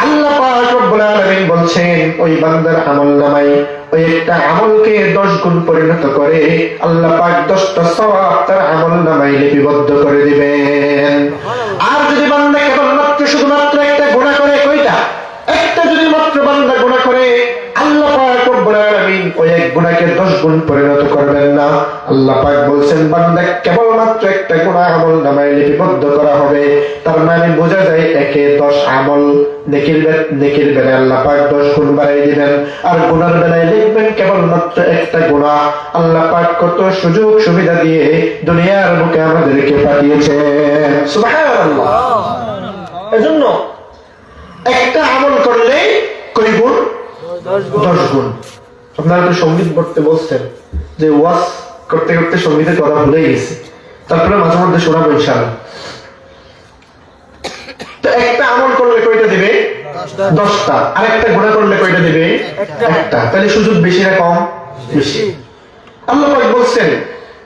আল্লাহ পাক রব্বুল আলামিন বলছেন ওই বান্দার আমলনামায় ওই একটা আমলকে 10 গুণ পরিণত করে আল্লাহ পাক 10টা সওয়াব তার আমলনামায় লিপিবদ্ধ করে দিবেন। আর যদি বান্দা কেবলমাত্র শুধুমাত্র একটা গুনাহ করে, কয়টা? একটা যদি মাত্র বান্দা গুনাহ করে, আল্লাহ পাক রব্বুল আলামিন ওই এক গুনাহকে 10 গুণ পরিণত করবেন না। আল্লাহ পাক বলছেন বান্দা কেবলমাত্র একটা গুনাহ আমলনামায় লিপিবদ্ধ করা হবে, তার মানে বোঝা যায় একে 10 আমল, নেকির বেলায় আল্লাহ পাক 10 গুণ বাড়াই দিবেন, আর গুনার বেলায় লিখবেন কেবলমাত্র একটা গুনাহ। আল্লাহ পাক কত সুযোগ সুবিধা দিয়ে দুনিয়ার বুকে আমাদেরকে পাঠিয়েছেন। সুবহানাল্লাহ। এজন্য একটা আমল করলে কয় গুণ? 10 গুণ। আপনারা তো সঙ্গীত পড়তে বলছেন, যে ওয়াজ করতে করতে সঙ্গীতের কথা ভুলে গেছে, তারপরে মাঝে মধ্যে শোনাবো ইনশাআল্লাহ। তো একটা আমল করলে কয়টা দিবে? 10টা। আর একটা গুনাহ করলে কয়টা দিবে? একটা। তাহলে সুযোগ বেশি না কম? বেশি। আল্লাহ পাক বলছেন,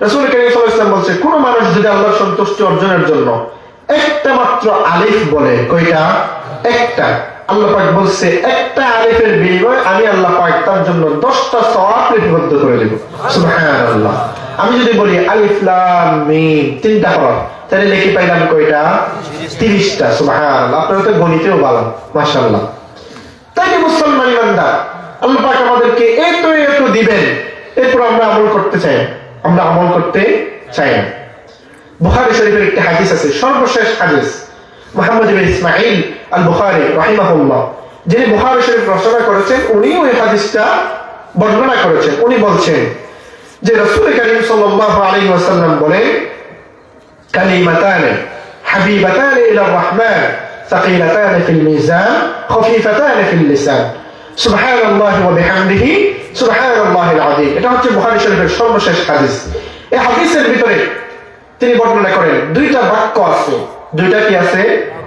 রাসূল কারীম সাল্লাল্লাহু আলাইহি ওয়াসাল্লাম বলছে, কোন মানুষ যদি আল্লাহর সন্তুষ্টি অর্জনের জন্য একটা মাত্র আলিফ বলে, কয়টা? একটা। আল্লাহ পাক বলছে একটা আলিফের বিনিময়ে আমি আল্লাহ পাক তার জন্য 10টা সওয়াব লিপিবদ্ধ করে দেব। সুবহানাল্লাহ। আমি যদি বলি আলিফ লাম মিম 3টা হরফ, তাহলে লিখে পাইলাম কয়টা? 30টা। সুবহানাল্লাহ। আপনারা তো গণিতেও ভালো, মাশাআল্লাহ। তাই মুসলমান বান্দা, আল্লাহ পাক আমাদেরকে এত দিবেন, এরপর আমরা আমল করতে চাই না। বুখারী শরীফের একটি হাদিস আছে, সর্বশেষ হাদিস, মুহাম্মদ ইবনে ইসমাঈল আল বুখারী রাহিমাহুল্লাহ, যিনি বুখারী শরীফ রচনা করেছেন, উনি ওই হাদিসটা বর্ণনা করেছেন। উনি বলছেন যে রাসূল কারীম সাল্লাল্লাহু আলাইহি ওয়াসাল্লাম বলেন, কালিমাতান হাবিবাতান ইলা রাহমান সাকিলাতান ফিল মিজান খাফিফাতান ফিল লিসান সুবহানাল্লাহি ওয়া বিহামদিহি সুবহানাল্লাহিল আযীম। এটা হচ্ছে বুখারী শরীফের সর্বশেষ হাদিস। এই হাদিসের ভিতরে তিনি বর্ণনা করেন 2টা বাক্য আছে। 2টা কি আছে?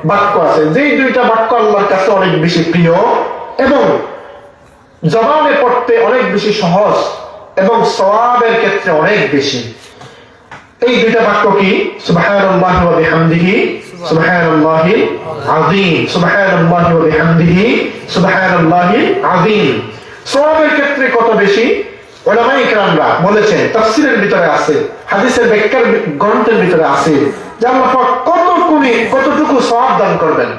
বাক্য আছে। যেই 2টা বাক্য আল্লাহর কাছে অনেক বেশি প্রিয় এবং জবানে পড়তে অনেক বেশি সহজ এবং সওয়াবের ক্ষেত্রে অনেক বেশি। এই 2টা বাক্য কি? সুবহানাল্লাহি ওয়া বিহামদিহি সুবহানাল্লাহিল আযীম, সুবহানাল্লাহি ওয়া বিহামদিহি সুবহানাল্লাহিল আযীম। সওয়াবের ক্ষেত্রে কত বেশি? উলামায়ে কেরামরা বলেছেন, তাফসীরের ভিতরে আছে, হাদিসের ব্যাখ্যার গ্রন্থের ভিতরে আছে যে আল্লাহ পাক কতটুকু সওয়াব দান করবেন।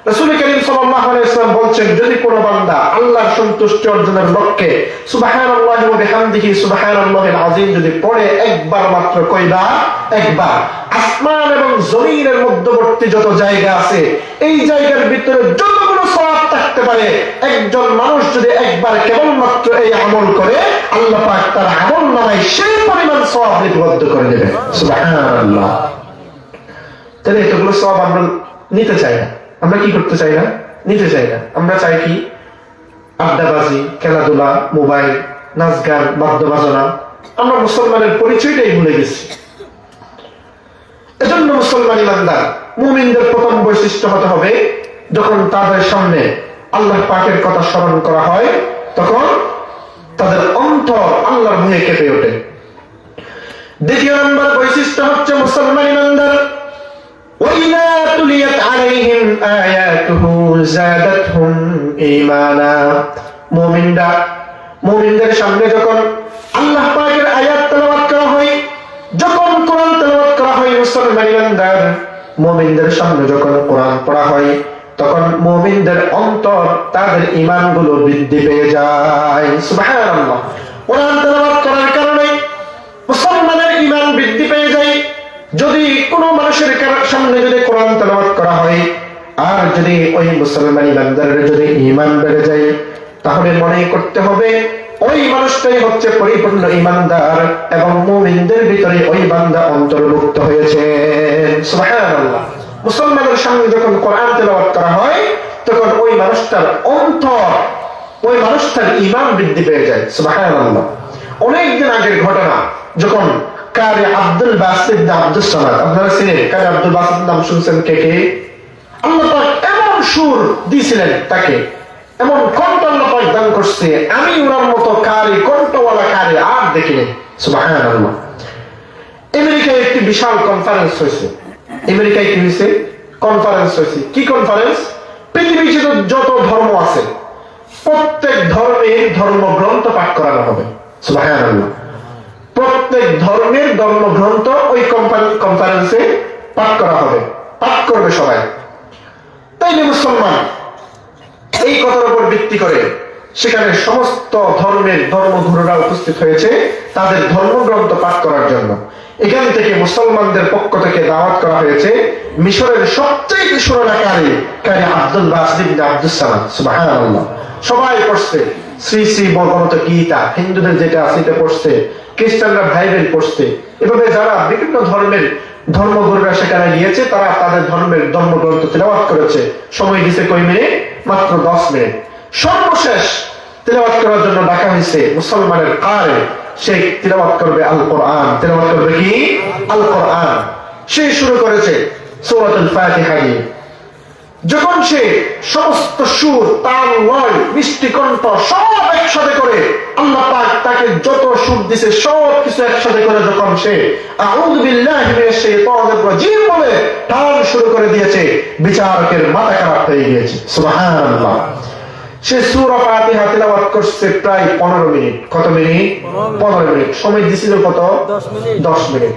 রাসূল কারীম সাল্লাল্লাহু আলাইহি ওয়াসাল্লাম বলছেন, যদি কোনো বান্দা আল্লাহর সন্তুষ্টি অর্জনের লক্ষ্যে সুবহানাল্লাহি ওয়া বিহামদিহি সুবহানাল্লাহিল আযীম যদি পড়ে একবার মাত্র, কয়বার? একবার। আসমান এবং জমিনের মধ্যবর্তী যত জায়গা আছে, এই জায়গার ভিতরে যতগুলো সওয়াব থাকতে পারে, একজন মানুষ যদি একবার কেবলমাত্র এই আমল করে, আল্লাহ পাক তার আমলনামায় সেই পরিমাণ সওয়াব লিপিবদ্ধ করে দেবেন। সুবহানাল্লাহ। তাহলে এতগুলো সওয়াব আমরা নিতে চাই না। আমরা কি করতে চাই না? নিতে চাই না। আমরা চাই কি? আড্ডাবাজি, খেলাধুলা, মোবাইল, নাচ গান, বাদ্য বাজনা। আমরা মুসলমানের পরিচয়টাই ভুলে গেছি। এজন্য মুসলমান ইমানদার মুমিনদের প্রথম বৈশিষ্ট্য হতে হবে, যখন তাদের সামনে আল্লাহ পাকের কথা স্মরণ করা হয়, তখন তাদের অন্তর আল্লাহর ভয়ে কেঁপে ওঠে। দ্বিতীয় নম্বর বৈশিষ্ট্য হচ্ছে মুসলমান ইমানদার وَإِذَا تُلِيَتْ عَلَيْهِمْ آيَاتُهُ زَادَتْهُمْ إِيمَانًا। মুমিনদের সামনে যখন আল্লাহ পাকের আয়াত তেলাওয়াত করা হয়, যখন কোরআন তেলাওয়াত করা হয়, মুসলমান ইমানদার মুমিনদের সামনে যখন কোরআন পড়া হয়, তখন মুমিনদের অন্তর, তাদের ঈমানগুলো বৃদ্ধি পেয়ে যায়। সুবহানাল্লাহ। কোরআন তেলাওয়াত করার কারণে মুসলমানের ঈমান বৃদ্ধি পেয়ে যায়। যদি কোনো মানুষের সামনে যদি কোরআন তেলাওয়াত করা হয়, আর যদি ওই মুসলমান ইমানদারের যদি ঈমান বেড়ে যায়, তাহলে মনে করতে হবে ওই মানুষটাই হচ্ছে পরিপূর্ণ ঈমানদার এবং মুমিনদের ভিতরে ওই বান্দা অন্তর্ভুক্ত হয়েছে। সুবহানাল্লাহ। মুসলমানের সঙ্গে যখন কোরআন তেলাওয়াত করা হয় তখন ওই মানুষটার অন্তর, ওই মানুষটার ঈমান বৃদ্ধি পেয়ে যায়। সুবহানাল্লাহ। অনেকদিন আগের ঘটনা, যখন কারি আব্দুল বাসিত আব্দুস সামাদ, আপনারা চিনেন কারি আব্দুল বাসিত নাম শুনছেন কে কে? আল্লাহ পাক এমন সুর দিয়েছিলেন তাকে, এমন কণ্ঠ আল্লাহ পাক দান করছে, আমি ওনার মতো কারি কণ্ঠওয়ালা কারি আর দেখিনি। সুবহানাল্লাহ। আমেরিকায় একটি বিশাল কনফারেন্স হয়েছে। আমেরিকায় কি হয়েছে? কনফারেন্স হয়েছে। কি কনফারেন্স? পৃথিবীতে যত ধর্ম আছে প্রত্যেক ধর্মের ধর্মগ্রন্থ পাঠ করানো হবে। সুবহানাল্লাহ। প্রত্যেক ধর্মের ধর্মগ্রন্থ ওই কনফারেন্সে পাঠ করা হবে, পাঠ করবে সবাই। তাইলে মুসলমান এই কথার উপর ভিত্তি করে সেখানে সমস্ত ধর্মের ধর্মগুরুরা উপস্থিত হয়েছে তাদের ধর্মগ্রন্থ পাঠ করার জন্য। এখান থেকে মুসলমানদের পক্ষ থেকে দাওয়াত করা হয়েছে মিশরের সবচেয়ে সুরনাকারী কারি আব্দুল বাসিত আব্দুস সামাদ। সুবহানাল্লাহ। সবাই পড়ছে শ্রী শ্রী ভগবত গীতা, হিন্দুদের যেটা আছে এটা পড়ছে, খ্রিস্টানরা বাইবেল পড়ছে। এভাবে যারা বিভিন্ন ধর্মের ধর্মগুরুরা সেখানে গিয়েছে তারা তাদের ধর্মের ধর্মগ্রন্থ তেলাওয়াত করেছে। সময় দিছে কয় মিনিট? মাত্র 10 মিনিট। সর্বশেষ তেলাওয়াত করার জন্য ডাকা হয়েছে মুসলমানের কারি, সে তেলাওয়াত করবে আল কোরআন। তেলাওয়াত করবে কি? আল কোরআন। সে শুরু করেছে সূরাতুল ফাতিহা দিয়ে। যখন সে সমস্ত সুর, তাল, লয়, মিষ্টি কণ্ঠ সব একসাথে করে আল্লাহ পাক তাকে যত সুর দিছে সব কিছু একসাথে করে যখন সে আউযু বিল্লাহি মিনাশ শাইতানির রাজিম বলে টান শুরু করে দিয়েছে, বিচারকের মাথা খারাপ হয়ে গিয়েছে। সুবহানাল্লাহ। সে সূরা ফাতিহা তেলাওয়াত করছে প্রায় 15 মিনিট। কত মিনিট? 15 মিনিট। সময় দিছিল কত? 10 মিনিট।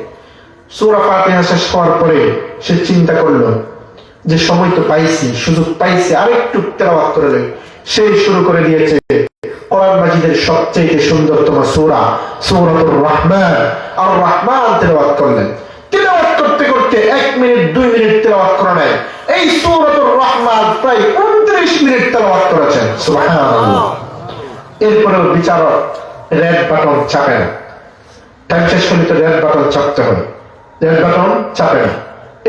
সূরা ফাতিহা শেষ হওয়ার পরে সে চিন্তা করলো যে সময় তো পাইছি, সুযোগ পাইছি, আরেকটু তেলাওয়াত করে দেই। সেই শুরু করে দিয়েছে কোরআন মাজিদের সবচেয়ে সুন্দরতম সূরা সূরাতুর রহমান। আর রহমান তেলাওয়াত করলেন। তেলাওয়াত করতে করতে 1 মিনিট 2 মিনিট তেলাওয়াত করে নাই, এই সূরাতুর রহমান প্রায় 29 মিনিট তেলাওয়াত করেছেন। সুবহানাল্লাহ। এরপরেও বিচারক রেড বাটন চাপে না। টাইম শেষ হলে তো রেড বাটন চাপতে হয়, রেড বাটন চাপে না।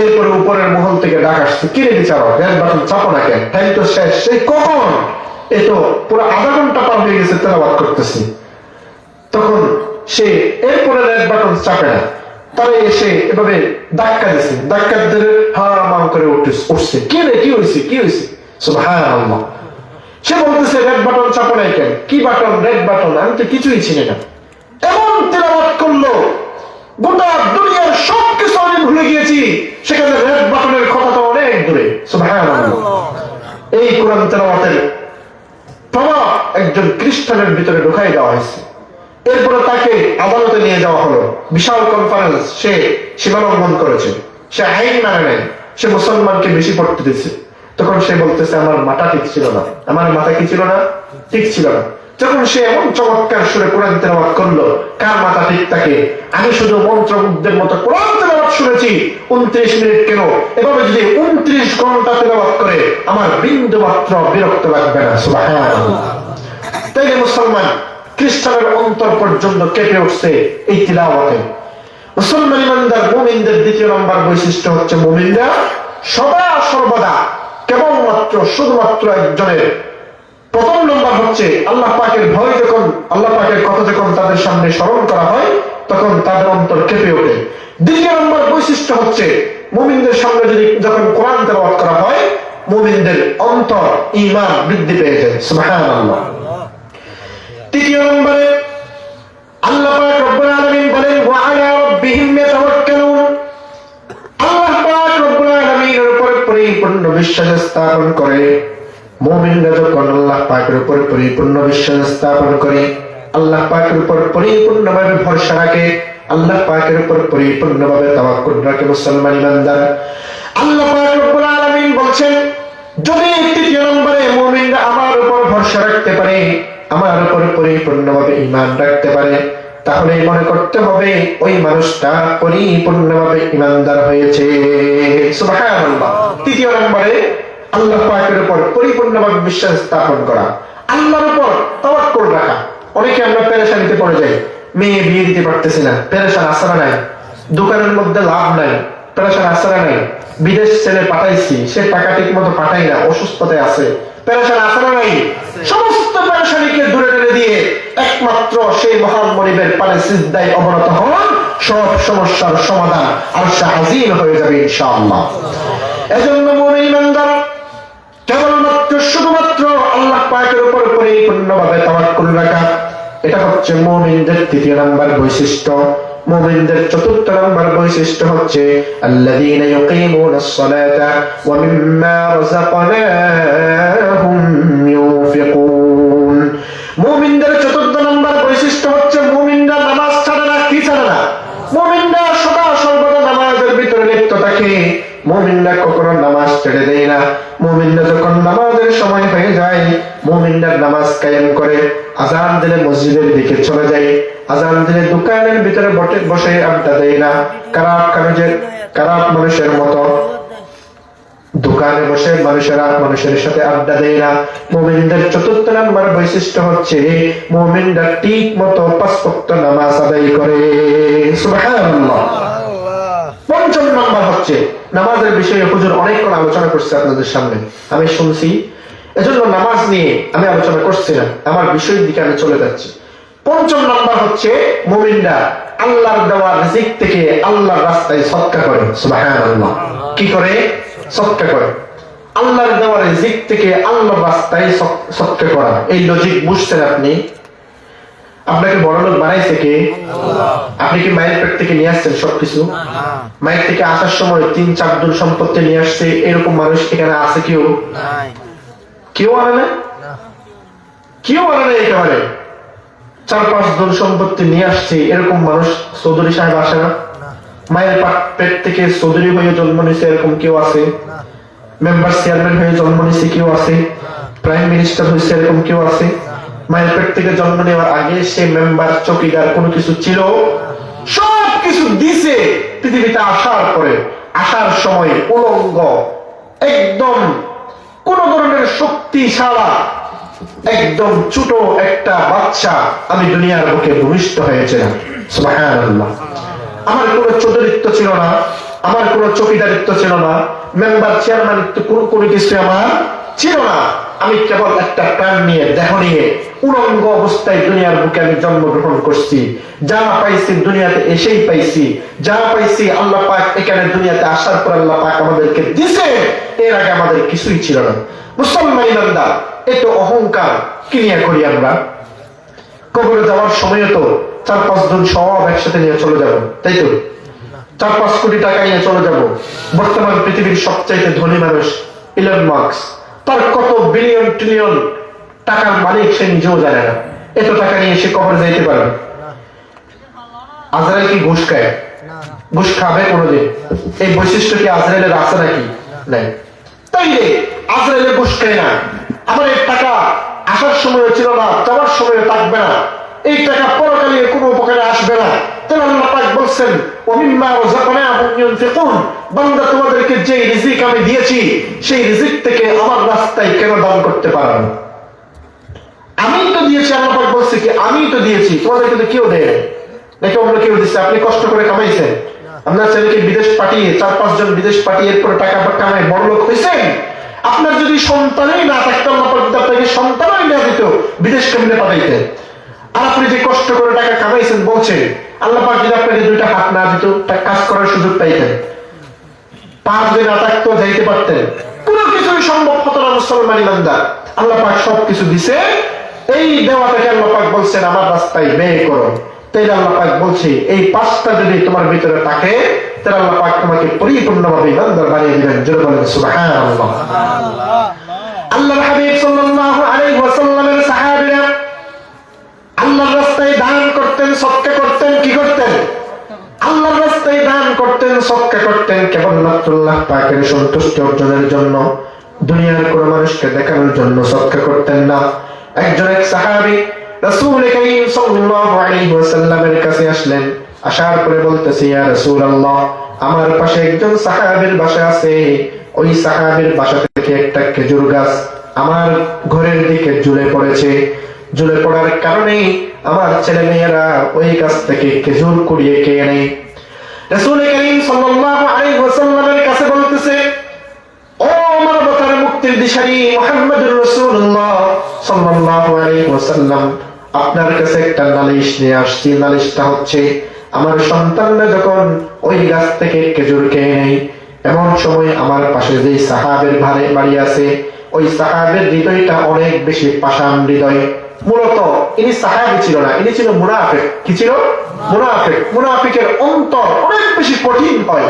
এরপরে উপরের মহল থেকে ডাক আসছে, কি রে বিচারক, রেড বাটন চাপো না কেন? টাইম তো শেষ। সেই কখন? এই তো পুরো আধা ঘন্টা পার হয়ে গেছে তেলাওয়াত করতেছি। তখন সে এরপরে রেড বাটন চাপে না, তারা এসে এভাবে ধাক্কা দিছে, ধাক্কা দিয়ে হাম করে উঠছে। কি রে, কি হয়েছে, কি হয়েছে? সুবহানাল্লাহ। সে বলতেছে রেড বাটন চাপো নাই কেন? কি বাটন? Red button. আমি তো কিছুই চিনি না। এমন তেলাওয়াত করলো গোটা দুনিয়ার সবকিছু আমি ভুলে গিয়েছি, সেখানে রেড বাটনের কথাটা অনেক দূরে। সুবহানাল্লাহ। এই কোরআন তেলাওয়াতের প্রভাব একজন খ্রিস্টানের ভিতরে ঢুকাই দেওয়া হয়েছে। এরপরে তাকে আদালতে নিয়ে যাওয়া হলো। বিশাল কনফারেন্স, সে সীমালঙ্ঘন করেছে, সে আইন মানে নাই, সে মুসলমানকে বেশি পড়তে দিচ্ছে। তখন সে বলতেছে আমার মাথা ঠিক ছিল না, আমার মাথা কি ছিল না? ঠিক ছিল না। যখন সে এমন চমৎকার সুরে কোরআন তেলাওয়াত করলো, কার মাথা ঠিক থাকে? আমি শুধু মন্ত্রমুগ্ধের মতো কোরআন তেলাওয়াত শুনেছি 29 মিনিট, কেন এভাবে যদি 29 ঘন্টা তেলাওয়াত করে আমার বিন্দু মাত্র বিরক্ত লাগবে না। সুবহানাল্লাহ। তাইলে মুসলমান খ্রিস্টানের অন্তর পর্যন্ত কেঁপে উঠছে এই তিলাওয়াতে। মুসলমান ইমানদার মুমিনদের দ্বিতীয় নম্বর বৈশিষ্ট্য হচ্ছে মুমিনরা সদা সর্বদা কেবলমাত্র শুধুমাত্র একজনের। প্রথম নম্বর হচ্ছে আল্লাহ পাকের ভয়, যখন আল্লাহ পাকের কথা যখন তাদের সামনে স্মরণ করা হয় তখন তাদের অন্তর কেঁপে ওঠে। দ্বিতীয় নম্বর বৈশিষ্ট্য হচ্ছে মুমিনদের সামনে যখন কোরআন তেলাওয়াত করা হয় মুমিনদের অন্তর ঈমান বৃদ্ধি পেয়ে যায়। সুবহানাল্লাহ। তৃতীয় নম্বরে আল্লাহ পাক রব্বুল আলামিন বলেন ওয়া আলা রাব্বিহিম ইয়াতাওয়াক্কালুন। আল্লাহ পাক রব্বুল আলামিনের উপর পরিপূর্ণ বিশ্বাস স্থাপন করে। মুমিনরা যখন আল্লাহ পাকের উপর পরিপূর্ণ বিশ্বাস স্থাপন করে, আল্লাহ পাকের উপর পরিপূর্ণভাবে ভরসা রাখে, আল্লাহ পাকের উপর পরিপূর্ণভাবে তাওয়াক্কুল রাখে মুসলমান ইমানদার, আল্লাহ পাক রব্বুল আলামিন বলছেন যদি তৃতীয় নম্বরে মুমিনরা আমার উপর ভরসা রাখতে পারে, আমার উপর পরিপূর্ণভাবে ঈমান রাখতে পারে, তাহলে মনে করতে হবে ওই মানুষটা পরিপূর্ণভাবে ঈমানদার হয়েছে। সুবহানাল্লাহ। তৃতীয় নম্বরে আল্লাহ পাকের উপর পরিপূর্ণভাবে বিশ্বাস স্থাপন করা। আল্লাহর উপর তাওয়াক্কুল রাখা। অনেকে আমরা পেরেশানিতে পড়ে যাই, মেয়ে বিয়ে দিতে পারতেছি না, পেরেশান, আশরা নাই, দোকানের মধ্যে লাভ নাই, পেরেশান, আশরা নাই, বিদেশ ছেলে পাঠাইছি, সে টাকা ঠিক মতো পাঠাই না, অসুস্থতায় আছে, পেরেশান, আশরা নাই। সমস্ত পেরেশানিকে দূরে টেনে দিয়ে একমাত্র সেই মহান মনিবের পানে সিজদায় অবনত হন, সব সমস্যার সমাধান আরশে আজিম হয়ে যাবে ইনশাআল্লাহ। এজন্য মুমিন ইমানদার কেবলমাত্র শুধুমাত্র আল্লাহ পাকের উপর পরিপূর্ণভাবে তাওয়াক্কুল রাখা, এটা হচ্ছে মুমিনদের তৃতীয় নাম্বার বৈশিষ্ট্য। মুমিনদের চতুর্থ নাম্বার বৈশিষ্ট্য হচ্ছে আল্লাযীনা ইউকিমুনাস সালাতা ওয়া মিম্মা রাযাকনাহুম ইউনফিকুন। মুমিনদের চতুর্থ নাম্বার বৈশিষ্ট্য হচ্ছে মুমিনরা নামাজ ছাড়ে না। কি ছাড়ে না? মুমিনরা সদা সর্বদা নামাজের ভিতরে লিপ্ত থাকে। মুমিনরা কখনো নামাজ ছেড়ে দেয় না। মুমিনরা যখন নামাজের সময় হয়ে যায়, মুমিনরা নামাজ কায়েম করে, আযান দিলে মসজিদের দিকে চলে যায়, আযান দিলে দোকানের ভিতরে বসে আড্ডা দেয় না। খারাপ মানুষের মতো দোকানে বসে মানুষের সাথে আড্ডা দেয় না। মুমিনদের চতুর্থ নাম্বার বৈশিষ্ট্য হচ্ছে মুমিনরা ঠিক মতো 5 ওয়াক্ত নামাজ আদায় করে। সুবহানাল্লাহ। পঞ্চম নাম্বার হচ্ছে নামাজের বিষয়ে হুজুর অনেকক্ষণ আলোচনা করছে আপনাদের সামনে, আমি শুনছি, এজন্য নামাজ নিয়ে আমি আলোচনা করছি না, আমার বিষয়ের দিকে আমি চলে যাচ্ছি। পঞ্চম নাম্বার হচ্ছে মুমিনরা আল্লাহর দেওয়া রিজিক থেকে আল্লাহর রাস্তায় সদকা করে। সুবহানাল্লাহ। কি করে? সদকা করে। আল্লাহর দেওয়া রিজিক থেকে আল্লাহর রাস্তায় সদকা করা। এই লজিক বুঝছেন আপনি? আপনাকে বড়লোক বানাইছে কে? আপনি কি মায়ের পেট থেকে নিয়ে আসছেন সবকিছু? মায়ের থেকে আসার সময় 3-4 দূর সম্পত্তি নিয়ে আসছে, এরকম মানুষ এখানে আছে কেউ? কেউ আনে না, কেউ আনে না। একেবারে 4-5 দূর সম্পত্তি নিয়ে আসছে, এরকম মানুষ চৌধুরী সাহেব আসে না। মায়ের পেট থেকে চৌধুরী হয়ে জন্ম নিয়েছে, এরকম কেউ আছে? মেম্বার চেয়ারম্যান হয়ে জন্ম নিয়েছে কেউ আছে? প্রাইম মিনিস্টার হয়েছে, এরকম কেউ আছে? মায়ের পেট থেকে জন্ম নেওয়ার আগে সে মেম্বার, চৌকিদার কোনো কিছু ছিল? সব কিছু দিছে পৃথিবীতে আসার পরে। আসার সময় উলঙ্গ, একদম কোন ধরনের শক্তিশালা, একদম ছোট একটা বাচ্চা আমি দুনিয়ার বুকে ভূমিষ্ঠ হয়েছিলাম। সুবহানাল্লাহ। আমার কোনো চৌধুরীত্ব ছিল না, আমার কোনো চৌকিদারিত্ব ছিল না, মেম্বার চেয়ারম্যানিত্ব কোনো কিছু আমার ছিল না। আমি কেবল একটা প্রাণ নিয়ে, দেহ নিয়ে, উলঙ্গ অবস্থায় দুনিয়ার বুকে আমি জন্মগ্রহণ করছি। যা পাইছি দুনিয়াতে এসেই পাইছি, যা পাইছি আল্লাহ পাক এখানে দুনিয়াতে আসার পর আল্লাহ পাক আমাদেরকে দিছে। এর আগে আমাদের কিছুই ছিল না। মুসলমান ইমানদার, এত অহংকার কি নিয়ে করি আমরা? কবরে যাওয়ার সময় তো 4-5 জন সব একসাথে নিয়ে চলে যাব, তাই তো? 4-5 কোটি টাকা নিয়ে চলে যাব। বর্তমান পৃথিবীর সবচাইতে ধনী মানুষ ইলন মাস্ক, তার কত বিলিয়ন ট্রিলিয়ন টাকার মালিক সে নিজেও জানে না। এত টাকা নিয়ে সে কবরে যাইতে পারবে? আজরাইল কি ঘুষ খায়? ঘুষ খাবে কোনোদিন? এই বৈশিষ্ট্য কি আজরাইলের আছে নাকি? নাই। তাইলে আজরাইলে ঘুষ খায় না। আমার এই টাকা আসার সময় ছিল না, যাওয়ার সময় থাকবে না। এই টাকা পরকালে কোনো উপকারে আসবে না। তাহলে আল্লাহ পাক বলছেন ওমিম্মা রাযাকনাহুম ইউনফিকুন, বান্দা তোমাদেরকে যে রিজিক আমি দিয়েছি সেই রিজিক থেকে আমার রাস্তায় কেন দান করতে পারো না? আমি তো দিয়েছি। আল্লাহ পাক বলছে কি আমি তো দিয়েছি, তোমাদেরকে তো কেউ দেয় নাকি অন্য কেউ দিচ্ছে? আপনি কষ্ট করে কামাইছেন, আপনার ছেলেকে বিদেশ পাঠিয়ে 4-5 জন বিদেশ পাঠিয়ে এরপরে টাকা কামায় বড়লোক হয়েছেন। আপনার যদি সন্তানই না থাকতো, আল্লাহ পাক আপনাকে সন্তানই না দিত, বিদেশ কেমনে পাঠাইতেন? আর আপনি যে কষ্ট করে টাকা কামাইছেন বলছেন, আল্লাহ পাক যদি আপনাকে 2টা হাত না দিত, কাজ করার সুযোগ পাইতেন, 5 দিন না থাকতো, যাইতে পারতেন, কোনো কিছুই সম্ভব হতো না। মুসলমান ইমানদার, আল্লাহ পাক সবকিছু দিছে। এই দেওয়াটাকে আল্লাহ পাক বলছেন আমার রাস্তায় ব্যয় করো। তাইলে আল্লাহ পাক বলছে এই 5টা যদি তোমার ভিতরে থাকে, তাহলে আল্লাহ পাক তোমাকে পরিপূর্ণভাবে ইমানদার বানিয়ে দিবেন। জোরে বলেন সুবহানাল্লাহ। আল্লাহর হাবিব সাল্লাল্লাহু আলাইহি ওয়াসাল্লামের সাহাবীরা আল্লাহর রাস্তায় দান করতেন, সদকা করতেন। কি করতেন? আল্লাহর রাস্তায় দান করতেন, সদকা করতেন কেবলমাত্র আল্লাহ পাকের সন্তুষ্টি অর্জনের জন্য, দুনিয়ার কোন মানুষকে দেখানোর জন্য সদকা করতেন না। এক সাহাবী রাসূল কারীম সাল্লাল্লাহু আলাইহি ওয়াসাল্লামের কাছে আসলেন। আসার পরে বলতেছে, ইয়া রাসূলুল্লাহ, আমার পাশে একজন সাহাবীর বাসা আছে, ওই সাহাবীর বাসা থেকে একটা খেজুর গাছ আমার ঘরের দিকে ঝুলে পড়েছে। ঝুলে পড়ার কারণে আমার ছেলে মেয়েরা ওই গাছ থেকে খেজুর কুড়িয়ে খেয়ে নেয়। রাসূল করিম সাল্লাল্লাহু আলাইহি ওয়াসাল্লামের কাছে বলতেছে, ও মানবতার মুক্তির দিশারি মুহাম্মদুর রাসূলুল্লাহ সাল্লাল্লাহু আলাইহি ওয়াসাল্লাম, আপনার কাছে একটা নালিশ নিয়ে আসছি। নালিশটা হচ্ছে, আমার সন্তানরা যখন ওই গাছ থেকে খেজুর খেয়ে নেয়, এমন সময় আমার পাশে যে সাহাবের বাড়ি আছে, ওই সাহাবের হৃদয়টা অনেক বেশি পাষাণ হৃদয়। মূলত ইনি সাহাবী ছিল না, ইনি ছিল মুনাফিক। কি ছিল? মুনাফিক। মুনাফিকের অন্তর অনেক বেশি কঠিন হয়,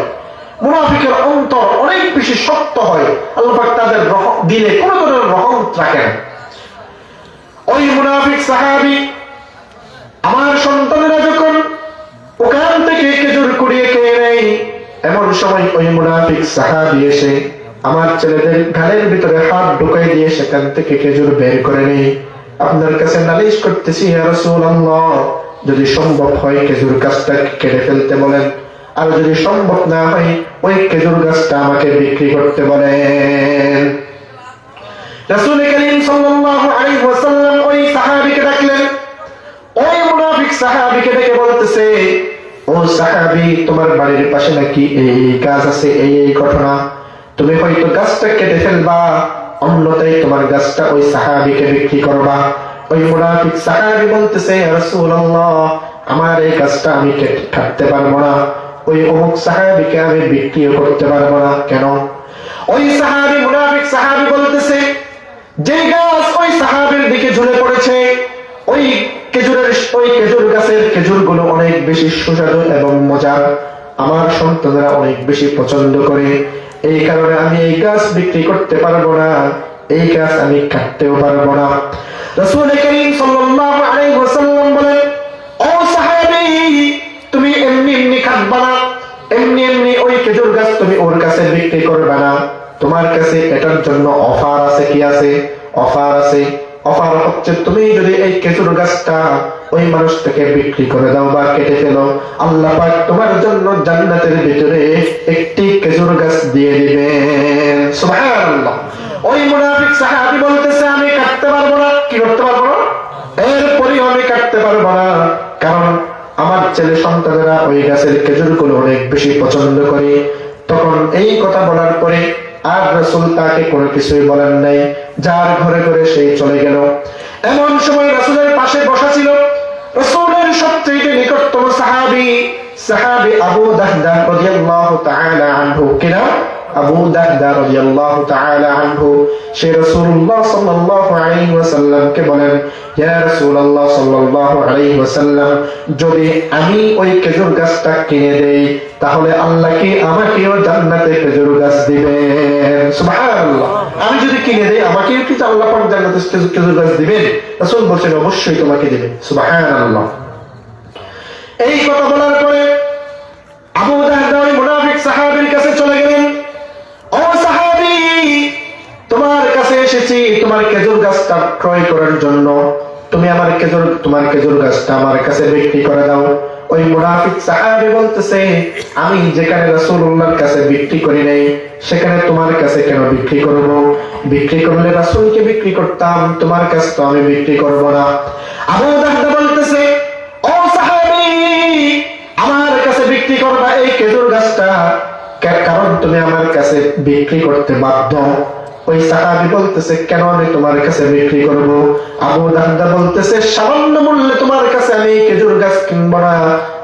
মুনাফিকের অন্তর অনেক বেশি শক্ত হয়। আল্লাহ পাক তাদের দিলে কোনো ধরনের রহমত রাখেন। ওই মুনাফিক সাহাবী, আমার সন্তানেরা যখন ওখান থেকে খেজুর কুড়িয়ে খেয়ে নেয়, এমন সময় ওই মুনাফিক সাহাবী এসে আমার ছেলেদের গালের ভিতরে হাত ঢুকাই দিয়ে সেখান থেকে খেজুর বের করে নেই। আপনার কাছে নালিশ করতেছি ইয়া রাসূলুল্লাহ, যদি সম্ভব হয় খেজুর গাছটা কেটে ফেলতে বলেন, আর যদি সম্ভব না হয় ওই খেজুর গাছটা আমাকে বিক্রি করতে বলেন। রাসূল করিম সাল্লাল্লাহু আলাইহি ওয়াসাল্লাম ওই সাহাবীকে ডাকলেন। ওই মুনাফিক সাহাবীকে ডেকে বলতেছে, ও সাহাবী, তোমার বাড়ির পাশে নাকি এই গাছ আছে, এই ঘটনা, তুমি হয়তো গাছটা কেটে ফেলবা, অন্যথায় তোমার গাছটা ওই সাহাবীকে বিক্রি করবা। ওই মুনাফিক সাহাবী বলতেছে, ইয়া রাসূলুল্লাহ, আমার এই গাছটা আমি কাটতে পারবো না, ওই অমুক সাহাবীকে আমি বিক্রিও করতে পারবো না। কেন? ওই সাহাবী, মুনাফিক সাহাবী বলতেছে, যে গাছ ওই সাহাবীর দিকে ঝুলে পড়েছে, ওই খেজুর গাছের খেজুরগুলো অনেক বেশি সুস্বাদু এবং মজার, আমার সন্তানরা অনেক বেশি পছন্দ করে, এই কারণে আমি এই গাছ বিক্রি করতে পারবো না, এই গাছ আমি কাটতেও পারবো না। রাসূল করিম সাল্লাল্লাহু আলাইহি ওয়াসাল্লাম বলেন, ও সাহাবী, তুমি এমনি এমনি কাটবা না, এমনি এমনি ওই খেজুর গাছ তুমি ওর কাছে বিক্রি করবে না, তোমার কাছে এটার জন্য অফার আছে। কি আছে? অফার আছে। অফার হচ্ছে, তুমি যদি এই খেজুর গাছটা ওই মানুষটাকে বিক্রি করে দাও বা কেটে ফেলো, আল্লাহ পাক তোমার জন্য জান্নাতের ভিতরে একটি খেজুর গাছ দিয়ে দিবেন। সুবহানাল্লাহ। ওই মুনাফিক সাহাবী বলতেছে, আমি কাটতে পারবো না। কি করতে পারবো না? এরপরই আমি কাটতে পারবো না, কারণ আমার ছেলে সন্তানেরা ওই গাছের খেজুরগুলো অনেক বেশি পছন্দ করে। তখন এই কথা বলার পরে আর রাসূল তাকে কোনো কিছুই বলেন নাই, যার ঘরে ঘরে সেই চলে গেল। এমন সময় রাসূলের পাশে বসা ছিল রাসূলের সবচেয়ে নিকটতম সাহাবী আবু দাহদা রাদিয়াল্লাহু তাআলা আনহু। কিনা? আবু দাহদা রাদিয়াল্লাহু তাআলা আনহু। সে রাসূলুল্লাহ সাল্লাল্লাহু আলাইহি ওয়াসাল্লামকে বলেন, ইয়া রাসূলুল্লাহ সাল্লাল্লাহু আলাইহি ওয়াসাল্লাম, যদি আমি ওই খেজুর গাছটা কিনে দেই, তাহলে আল্লাহ কি আমাকেও জান্নাতে খেজুর গাছ দিবেন? সুবহানাল্লাহ। আমি যদি কিনে দেই, আমাকেও কি আল্লাহ পাক জান্নাতে খেজুর গাছ দিবেন? রাসূল বলেন, অবশ্যই তোমাকে দিবেন। সুবহানাল্লাহ। এই কথা বলার পরে আবু দাহদা ওই মুনাফিক সাহাবীর কাছে চলে গেলেন। ও সাহাবী, তোমার কাছে এসেছি তোমার খেজুর গাছটা ক্রয় করার জন্য, তুমি তোমার খেজুর গাছটা আমার কাছে বিক্রি করে দাও। ওই মুনাফিক সাহাবী বলতেছে, আমি যেখানে রাসূলুল্লাহর কাছে বিক্রি করি নাই, সেখানে তোমার কাছে কেন বিক্রি করব? বিক্রি করলে রাসূলকে বিক্রি করতাম, তোমার কাছে তো আমি বিক্রি করব না। আবু দাহদা বলতেছে, ও সাহাবী, আমার কাছে বিক্রি করবা এই খেজুর গাছটা, কারণ তুমি আমার কাছে বিক্রি করতে বাধ্য। ওই সাহাবী বলতেছে, কেন আমি তোমার কাছে বিক্রি করব? আবু দাহদা বলতেছে, সামান্য মূল্যে তোমার কাছে আমি খেজুর গাছ কিনবো না,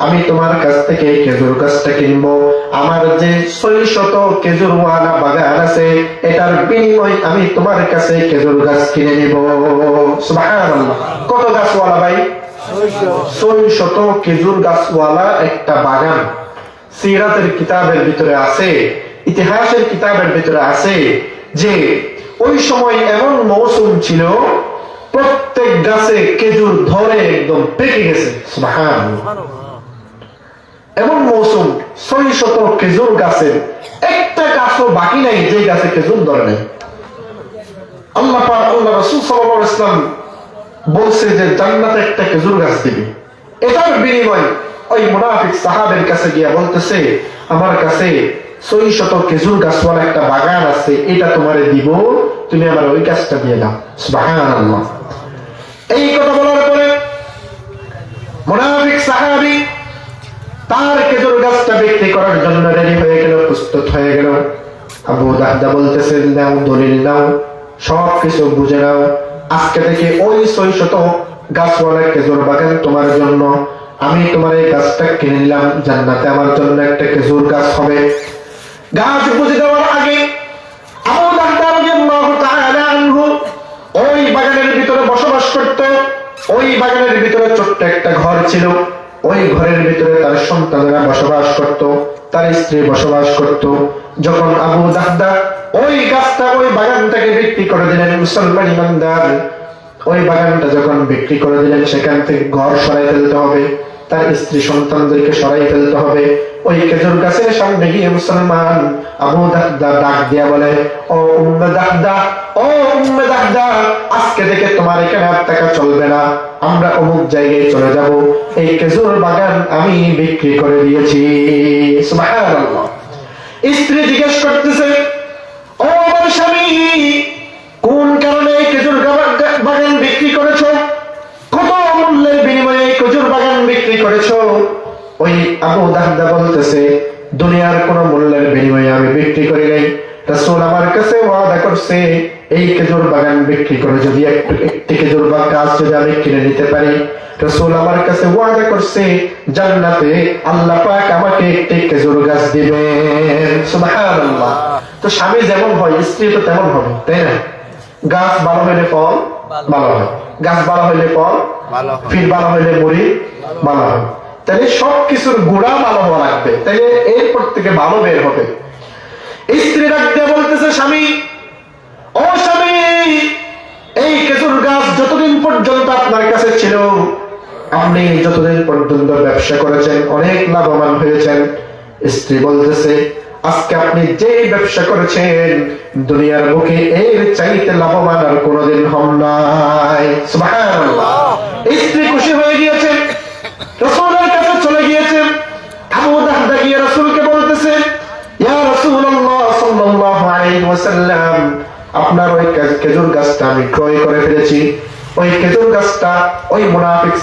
আমি তোমার কাছ থেকে এই খেজুর গাছটা কিনবো। আমার যে 600 খেজুরওয়ালা বাগান আছে, এটার বিনিময় আমি তোমার কাছে খেজুর গাছ কিনে নিব। সুবহানাল্লাহ। কত গাছওয়ালা ভাই? 600 খেজুর গাছওয়ালা একটা বাগান। সিরাতের কিতাবের ভিতরে আছে, ইতিহাসের কিতাবের ভিতরে আছে যে ওই সময় এমন মৌসুম ছিল, প্রত্যেক গাছে খেজুর ধরে একদম পেকে গেছে। সুবহানাল্লাহ। এমন মৌসুম, 600 খেজুর গাছের একটা গাছও বাকি নাই যে গাছে খেজুর ধরে নাই। আল্লাহ রাসূল সাল্লাল্লাহু আলাইহি ওয়াসাল্লাম বলছে যে জান্নাতে একটা খেজুর গাছ দিবে। এটার বিনিময় ওই মুনাফিক সাহাবের কাছে গিয়া বলতেছে, আমার কাছে 600 খেজুর গাছওয়ালা একটা বাগান আছে, এটা তোমারে দিব, তুমি আমার ওই গাছটা দিয়ে দাও। সুবহানাল্লাহ। এই কথা বলার পরে মুনাফিক সাহাবী তার খেজুর গাছটা বিক্রি করার জন্য রেডি হয়ে গেল, প্রস্তুত হয়ে গেল। আবু দাহদা বলতেছেন, নাও দলিল নাও, সবকিছু বুঝে নাও, আজকে থেকে ওই 600 গাছওয়ালা খেজুর বাগান তোমার জন্য, আমি তোমার এই গাছটা কিনে নিলাম, জান্নাতে আমার জন্য একটা খেজুর গাছ হবে। গাছ বুঝে দেওয়ার আগে আবু দাহদা রাদিয়াল্লাহু তাআলা আনহু ওই বাগানের ভিতরে বসবাস করত। ওই বাগানের ভিতরে ছোট্ট একটা ঘর ছিল, ওই ঘরের ভিতরে তার সন্তানেরা বসবাস করত, তার স্ত্রী বসবাস করত। যখন আবু দাহদা ওই গাছটা, ওই বাগানটাকে বিক্রি করে দিলেন, মুসলমান ইমানদার ওই বাগানটা যখন বিক্রি করে দিলেন, সেখান থেকে ঘর সরাই ফেলতে হবে, তার স্ত্রী সন্তানদেরকে সরাই ফেলতে হবে। ওই খেজুর গাছের সামনে গিয়ে মুসলমান আবু দাহদা ডাক দিয়া বলে, ও উম্মে দাহদা, ও উম্মে দাহদা, আজকে থেকে তোমার এখানে আর টাকা চলবে না, আমরা অমুক জায়গায় চলে যাব, এই খেজুর বাগান আমি বিক্রি করে দিয়েছি। সুবহানাল্লাহ। স্ত্রী জিজ্ঞেস করতেছে, ও আমার স্বামী, কোন কারণে এই খেজুর বাগান বিক্রি করেছো? কত মূল্যের বিনিময়ে এই খেজুর বাগান বিক্রি করেছো? ওই আবু দাহদা বলতেছে, দুনিয়ার কোন মূল্যের বিনিময়ে আমি বিক্রি করি নাই। রাসূল আমার কাছে ওয়াদা করছে, এই খেজুর বাগান বিক্রি করে যদি একটি খেজুর গাছ যদি আমি কিনে নিতে পারি, রাসূল আমার কাছে ওয়াদা করছে জান্নাতে আল্লাহ পাক আমাকে একটি খেজুর গাছ দিবেন। সুবহানাল্লাহ। তো স্বামী যেমন হয় স্ত্রী তো তেমন হবে, তাই না? গাছ ভালো হইলে ফল ভালো হয়, গাছ ভালো হইলে ফল ভালো হয়, ফির ভালো হইলে মুড়ি ভালো হয়। তাহলে সবকিছুর গুণা ভালো হওয়া লাগবে, তাহলে এরপর থেকে ভালো বের হবে। স্ত্রী ডাক দিয়ে বলতেছে, স্বামী, ও স্বামী, এই খেজুর গাছ যতদিন পর্যন্ত আপনার কাছে ছিল, আপনি যতদিন পর্যন্ত ব্যবসা করেছেন, অনেক লাভবান হয়েছেন। স্ত্রী বলতেছে, আজকে আপনি যে ব্যবসা করেছেন, দুনিয়ার বুকে এর চাইতে লাভবান আর কোনোদিন হন নাই। সুবহানাল্লাহ। স্ত্রী খুশি হয়ে গিয়েছে, রাসূলের কাছে চলে গিয়েছে। আবু দাহদা গিয়ে রাসূলকে বলতেছে, ইয়া রাসূলুল্লাহ সাল্লাল্লাহু আলাইহি ওয়াসাল্লাম, আপনার ওই খেজুর গাছটা আমি ক্রয় করে ফেলেছি। ওই খেজুর গাছটা ওই মুনাফিক